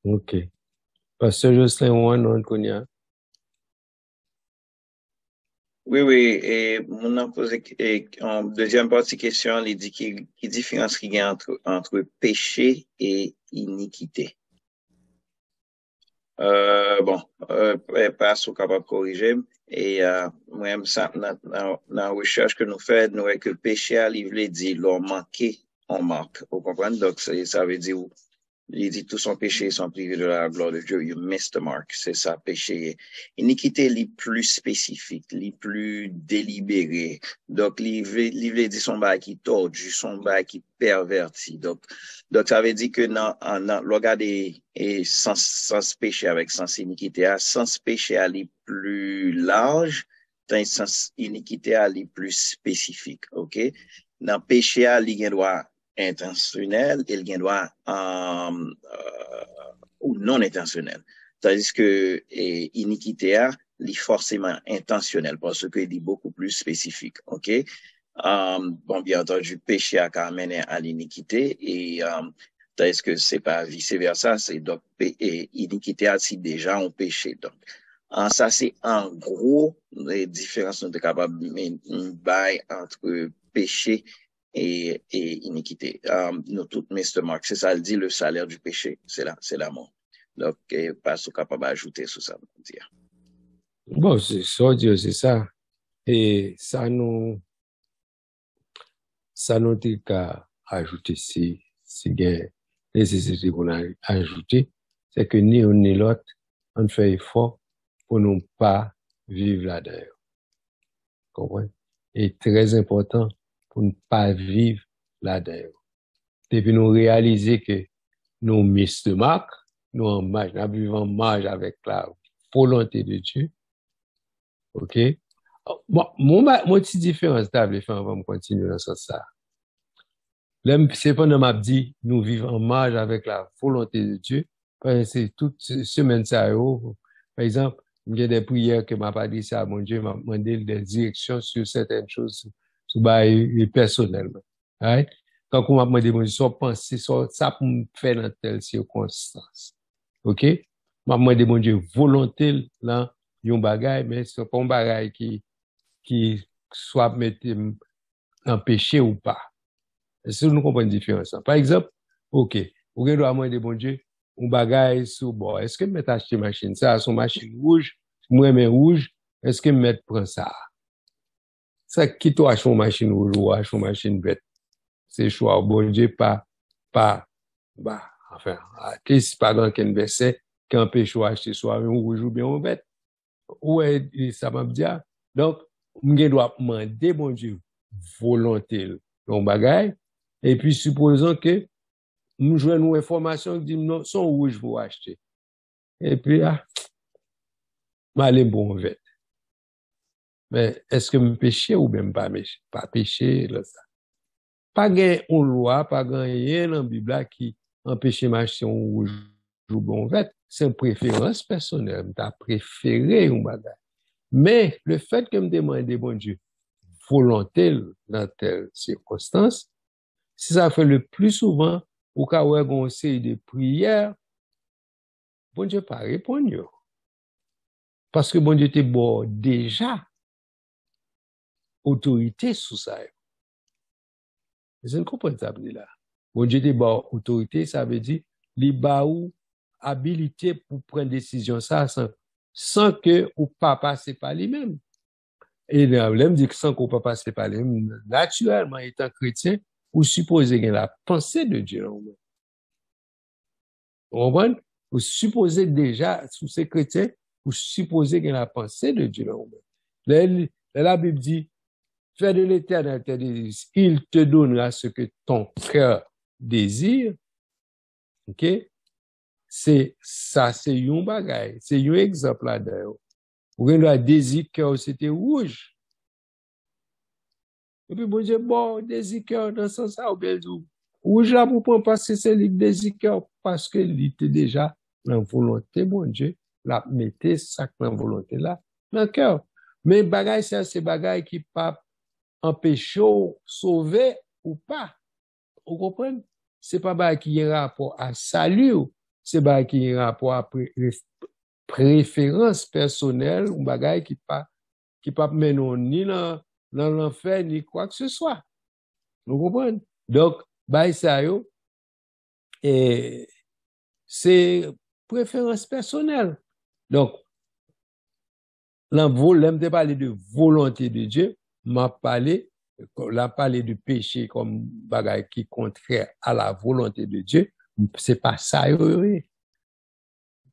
OK. Pasteur Jocelyn, on connaît. Oui, et mon a posé en deuxième partie question, il dit qui différence qu'il y a entre péché et iniquité. Pas sous capable corriger et moi ça dans recherche que nous faisons nous est que péché a livré dit l'on manqué on marque vous comprenez donc ça veut dire il dit tous son péché sont privés de la gloire de Dieu you missed the mark c'est ça péché iniquité les plus spécifique les plus délibéré donc livre dit son bail qui tordu son bail qui perverti donc ça veut dire que dans regarder et sans péché avec sans iniquité sans péché à les plus large dans sans iniquité à les plus spécifique OK dans péché à li gen droit intentionnel et il y a droit ou non intentionnel. C'est-à-dire que iniquité a li forcément intentionnel parce que il est beaucoup plus spécifique. OK? Bon, bien entendu, péché a amené à l'iniquité et c'est-à-dire que c'est pas vice versa, c'est donc iniquité a si déjà un péché. Donc, ça c'est en gros les différences nous capable de bail entre péché et iniquité. Nous toutes Mr. Mark, c'est ça, elle dit le salaire du péché, c'est la mort. Donc, pas capable d'ajouter sur ça, dire. Bon, c'est ça, Dieu, c'est ça. Et ça nous qu'à ajouter si gain nécessité pour ajouter, c'est que ni un ni l'autre, on fait effort pour ne pas vivre là-dedans. Comprenez? Et très important pour ne pas vivre là-dedans. Depuis nous réaliser que nous miss de marque, nous vivons en marge avec la volonté de Dieu. OK? Bon, mon petite différence d'able, on va continuer dans ce sens ça. C'est pendant m'a dit, nous vivons en marge avec la volonté de Dieu, parce que c'est toute semaine ça, Par exemple, il y a des prières que m'a pas dit ça, mon Dieu m'a demandé des directions sur certaines choses, sur personnellement. Right? Quand on m'a demandé, mon Dieu, soit penser, ça pour me faire dans telle circonstance. OK? M'a demandé, mon Dieu, volonté, là, yon bagay, mais c'est pas un bagay qui soit mettre en péché ou pas. Est-ce que nous comprenons la différence? Par exemple, OK, vous doit demander, bon Dieu, un bagay sur bon, est-ce que mettre acheter machine ça, son machine rouge, moi mais rouge, est-ce que mettre prend ça? Ça qui toi acheter une machine rouge ou acheter une machine verte? C'est choix bon Dieu pas enfin, qu'est-ce pas dans quel verset qui empêche ou acheter soit un rouge ou bien un vert? Ou ça m'a dit donc on doit demander bon Dieu volonté dans bagay et puis supposons que nous jouons une information qui dit non son rouge pour acheter et puis m'aller bon vert mais est-ce que me péché ou même pas péché là ça pas gain une loi pas rien dans Bible qui empêche m'acheter un rouge ou bon vert c'est une préférence personnelle t'as préféré un bagay. Mais le fait que me demande, bon Dieu, volonté dans telle circonstance, si ça fait le plus souvent, ou quand on a une série de prières, bon Dieu pas répondre. Parce que bon Dieu était bon déjà autorité sous ça. Je ne comprends pas là. Bon Dieu était bon autorité, ça veut dire, li ba ou habilité pour prendre décision ça sans que ou pas passer par lui-même. Et là, dit que sans qu'on peut passer par lui-même, naturellement, étant chrétien, vous supposez qu'il y a la pensée de Dieu. Vous comprenez? Vous supposez déjà, sous ces chrétiens, vous supposez qu'il y a la pensée de Dieu. La Bible dit, fais de l'Éternel tes délices, il te donnera ce que ton cœur désire. OK? C'est ça, c'est un bagay. C'est un exemple là-dedans. Vous avez le désir cœur, c'était rouge. Et puis, bon Dieu, bon, désir cœur, dans ce sens-là, ou bien, rouge là, pour prendre, parce que c'est le désir cœur, parce que il était déjà la volonté, bon Dieu, la mettez ça, la volonté là, dans le cœur. Mais bagay, c'est bagay qui pas empêcher sauver ou pas. Vous comprenez? C'est pas bagay qui a rapport à salut, c'est bagay qui a rapport à préférence personnelle, ou bagay qui pas mener ni dans l'enfer, ni quoi que ce soit. Vous comprenez? Donc, bagay ça yo, et c'est préférence personnelle. Donc, l'aime de parler de volonté de Dieu, m'a parlé de péché comme bagay qui contraire à la volonté de Dieu, c'est pas ça. Nous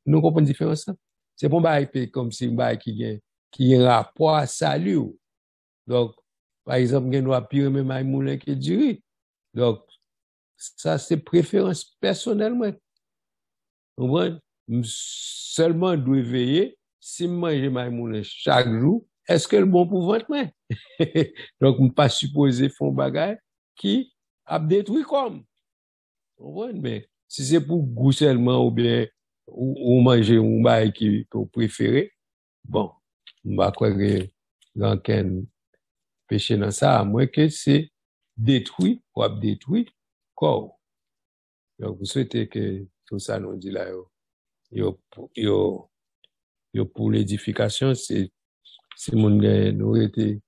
comprenons la différence. C'est pas bagay comme si bagay qui a rapport à salut. Donc, par exemple, il y a pire même maïmoulin qui du riz. Donc, ça c'est préférence personnellement. Vous comprenez? Seulement doit veiller si je mange maïmoulin chaque jour, est-ce que le bon pour ventre moi? Donc, je ne pas supposer faire un bagage qui a détruit comme. Mais si c'est pour goût seulement ou bien ou manger un bagage qui vous préférez, bon, je ne vais pas croire que dans quel péché dans ça, à moins que c'est détruit ou a détruit corps. Donc, vous souhaitez que tout ça nous dit là, pour l'édification, c'est mon nous été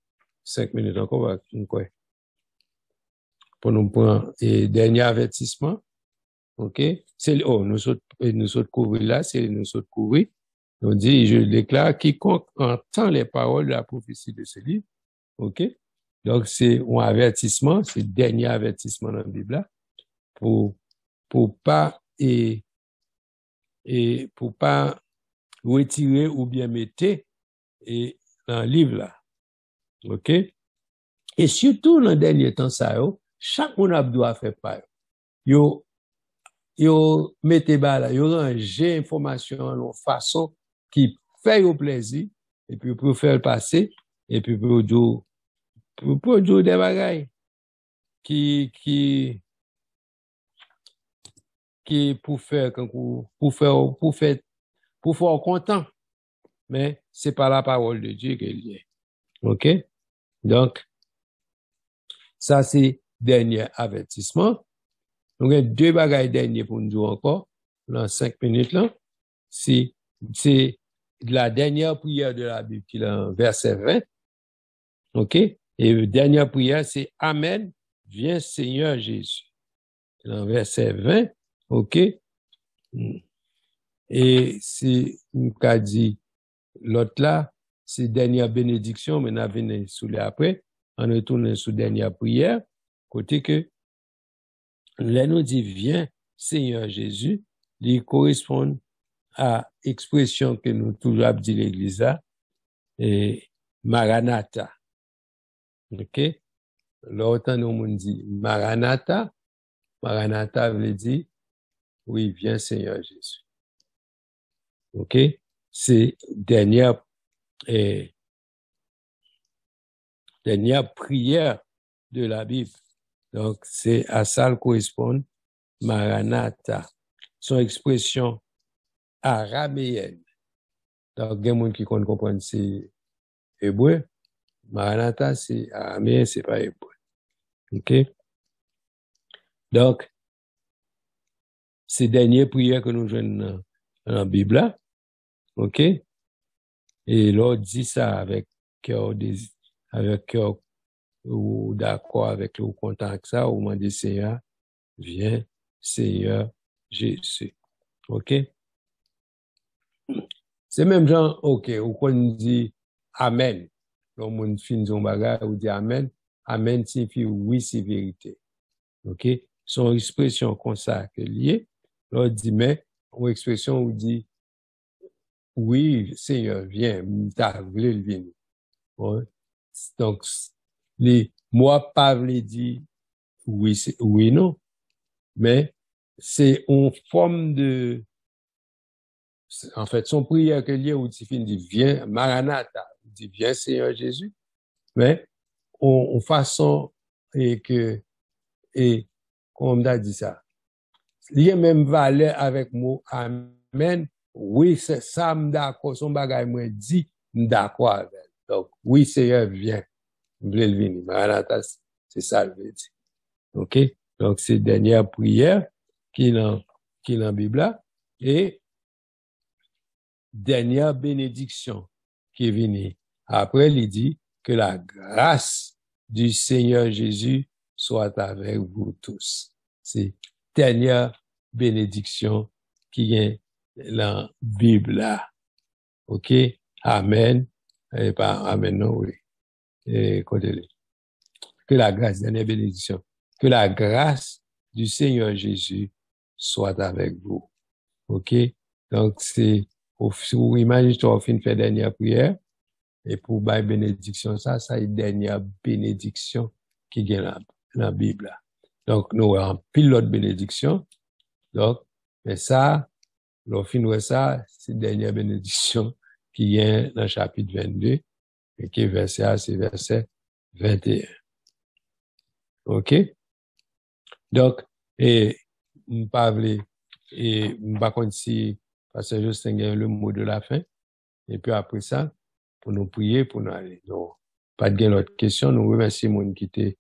5 minutes encore, quoi. Pour nous prendre dernier avertissement, ok? C'est nous autres courir là, c'est nous autres courir. On dit, je déclare, quiconque entend les paroles de la prophétie de ce livre, ok? Donc c'est un avertissement, c'est le dernier avertissement dans la Bible là, pour pas pour pas retirer ou bien mettre dans le livre là. OK? Et surtout dans le dernier temps ça chaque monde doit faire pas. Yo mettez bas là, yo ranger information en façon qui fait au plaisir et puis pour faire passer et puis pour dire des bagailles qui pour faire content. mais c'est pas la parole de Dieu qu'elle est. OK? Donc, ça, c'est dernier avertissement. Donc, il y a 2 bagages derniers pour nous dire encore, dans 5 minutes là. C'est la dernière prière de la Bible qui est en verset 20. OK? Et la dernière prière, c'est Amen, viens Seigneur Jésus. Dans verset 20. OK? Et c'est, nous qu'a dit, l'autre là, c'est dernière bénédiction, mais nous venons sous les après. On retourne sous dernière prière. Côté que, là, nous dit, viens Seigneur Jésus, il correspond à expression que nous toujours dit l'église là, et Maranatha. OK? L'autre, nous dit Maranatha. Maranatha veut dire, oui, viens Seigneur Jésus. OK? C'est dernière prière de la Bible. Donc, c'est à ça le correspond Maranatha. Son expression araméenne. Donc, il y a des gens qui comprennent c'est hébreu. Maranatha, c'est araméen, c'est pas hébreu. OK? Donc, c'est dernière prière que nous jouons dans la Bible là. OK? Et l'autre dit ça avec cœur ou d'accord avec le content avec ça, ou m'a dit Seigneur, viens, Seigneur Jésus. OK? C'est même genre, OK, ou qu'on dit Amen. Donc, on finit son bagage, ou dit Amen. Amen signifie oui, c'est vérité. OK? Son expression comme ça que lié, l'autre dit mais, ou expression où dit oui, Seigneur, viens, t'as voulu le venir. Bon. Donc, moi, pas voulu dire oui, non, mais c'est une forme de, en fait, son prière que lié où tu dis, viens, Maranatha, dit, viens, Seigneur Jésus, mais, en façon, et comme on a dit ça, il y a même valeur avec moi, amen, oui, c'est ça, d'accord, son bagage, moi, dit, d'accord avec. Donc, oui, Seigneur, viens, voulez venir. Maranatha, c'est ça, le veut dire. OK? Donc, c'est dernière prière qui est dans la Bible là, et dernière bénédiction qui est venue. Après, il dit que la grâce du Seigneur Jésus soit avec vous tous. C'est dernière bénédiction qui est dans la Bible là. OK? Amen. Et pas amen, non, oui. Et côté que la grâce, dernière bénédiction, que la grâce du Seigneur Jésus soit avec vous. OK? Donc, c'est, vous imaginez, tu as fait une dernière prière, et pour bailler bénédiction, ça est dernière bénédiction qui est dans la Bible là. Donc, nous avons pile l'autre bénédiction. Donc, mais ça, l'on finit ça, c'est dernière bénédiction qui est dans le chapitre 22, et qui est verset, c'est verset 21. OK? Donc, et, m'pas contre si, parce que je sais le mot de la fin, et puis après ça, pour nous prier, pour nous aller. Donc, pas de l'autre question, nous remercions les gens qui t'ont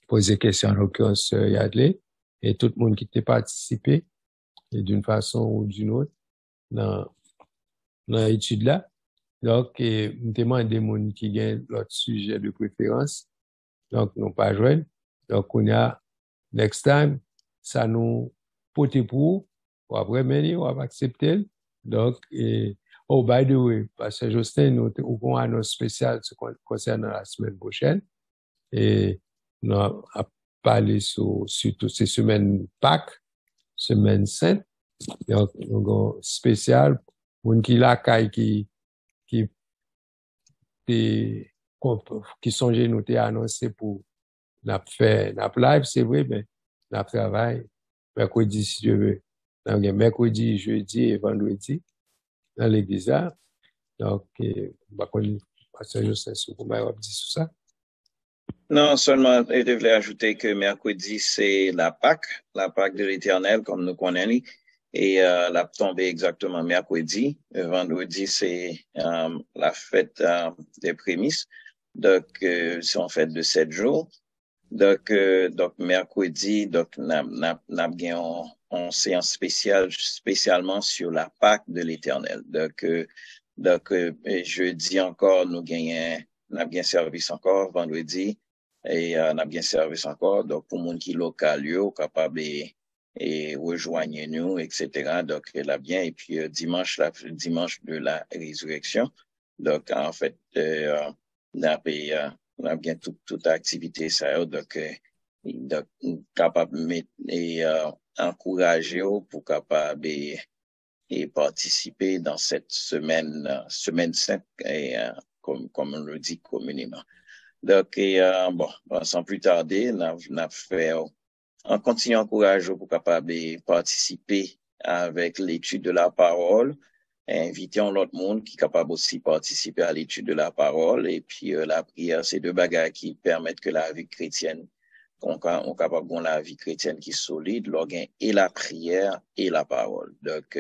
posé question, en l'occurrence, Yadley, et tout le monde qui t'a participé, et d'une façon ou d'une autre, dans l'étude là. Donc, nous demandons des gens qui gagnent l'autre sujet de préférence. Donc, nous pas joindre. Donc, on a, next time, ça nous porte pour après, mener, on va accepter. Donc, oh, by the way, parce que Justin, nous avons un annonce spéciale concernant la semaine prochaine. Et nous allons parler sur toutes ces semaines Pâques, semaine sainte. Donc, nous avons spécial, pour qui la caille qui songe nous t'ai annoncé pour n'a live, c'est vrai, mais n'a travail mercredi, si Dieu veut. Donc, mercredi, jeudi et vendredi dans l'église là. Donc, bah, pasteur Joseph, vous m'avez dit sur ça? Non, seulement, je voulais ajouter que mercredi, c'est la Pâque de l'Éternel, comme nous connaissons. et la tombée exactement mercredi. Vendredi, c'est la fête des prémices. Donc, c'est en fête de 7 jours. Donc mercredi, donc, n'a bien en séance spéciale, spécialement sur la Pâque de l'Éternel. Donc, jeudi encore, nous n'a bien service encore, vendredi, et n'a bien service encore. Donc, pour moun qui local, yo, capable et rejoignez nous, etc. Donc, là bien, et puis dimanche de la résurrection. Donc, en fait, on a bien toute activité ça, donc capable et encourager pour capable et participer dans cette semaine sainte et comme on le dit communément. Donc bon, sans plus tarder, on fait on continue à encourager pour capable participer avec l'étude de la parole. Invitons l'autre monde qui est capable aussi participer à l'étude de la parole. Et puis la prière, c'est deux bagages qui permettent que la vie chrétienne, on capable de la vie chrétienne qui est solide, et la prière et la parole. Donc,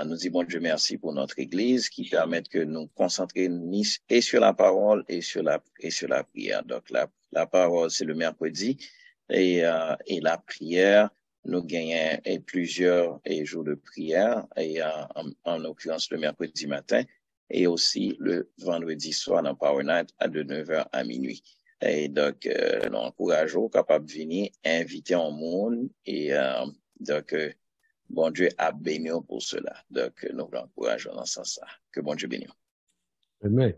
nous disons bon Dieu merci pour notre Église qui permet que nous concentrions et sur la parole et sur la prière. Donc, la parole, c'est le mercredi et la prière, nous gagnons plusieurs jours de prière, et en l'occurrence le mercredi matin, et aussi le vendredi soir dans Power Night de 9h à minuit. Et donc, nous encourageons capables de venir, inviter en monde, et donc, bon Dieu a béni pour cela. Donc, nous l'encourageons dans ce sens-là. Que bon Dieu bénisse. Amen.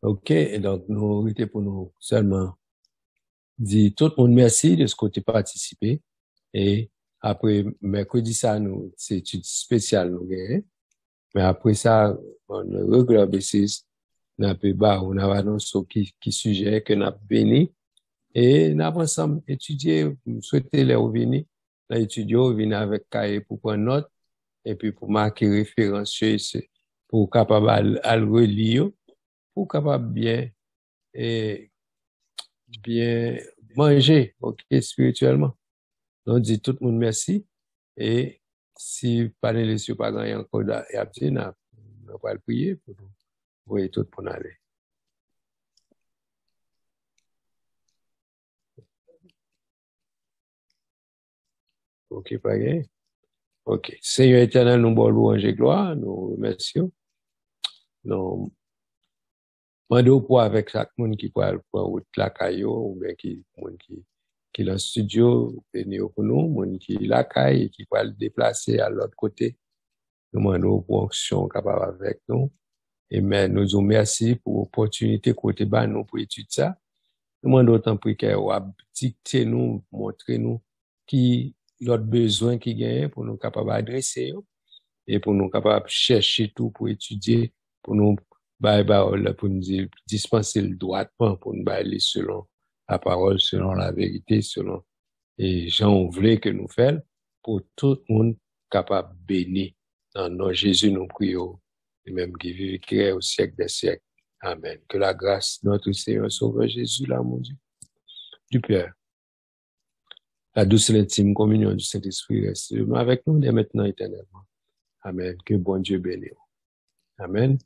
OK, et donc, nous étions pour nous seulement dire tout le monde merci de ce côté participé. Et après, mercredi, ça, nous, c'est étude spéciale, nous, mais après ça, on regular basis, n'a pas, on a annoncé qui sujet que n'a béni, et n'a pas ensemble étudier, souhaiter les revenir, là, étudier, venir avec cahier pour prendre note, et puis pour marquer référence, pour capable à le relire, pour capable bien manger, ok, spirituellement. Donc, dit tout le monde merci. Et si pas les sur pas gagné encore d'abdi, on va le prier pour nous. Oui, tout pour nous aller. Ok, pas gagné. Ok. Seigneur éternel, nous bon louange et gloire, nous remercions. Nous demandons pour avec chaque monde qui parle pour route la caillou, ou bien qui est dans le studio, venir pour nous, monde qui la caille, qui va le déplacer à l'autre côté. Nous demandons pour action capable avec nous. Et mais nous disons merci pour l'opportunité côté bas nous pour étudier ça. Nous demandons autant pour qu'elle dicter nous, montrer nous qui l'autre besoin qui gagne pour nous capable adresser et pour nous capable chercher tout pour étudier, pour nous pour nous dispenser le droitement, pour nous aller selon la parole, selon la vérité, selon et Jean voulait que nous fassions pour tout le monde capable béni. Dans nom Jésus nous prions, et même qui vivrait au siècle des siècles. Amen. Que la grâce de notre Seigneur Sauveur Jésus, l'amour du Père, la douce et l'intime communion du Saint-Esprit reste avec nous dès maintenant et éternellement. Amen. Que bon Dieu bénisse. Amen.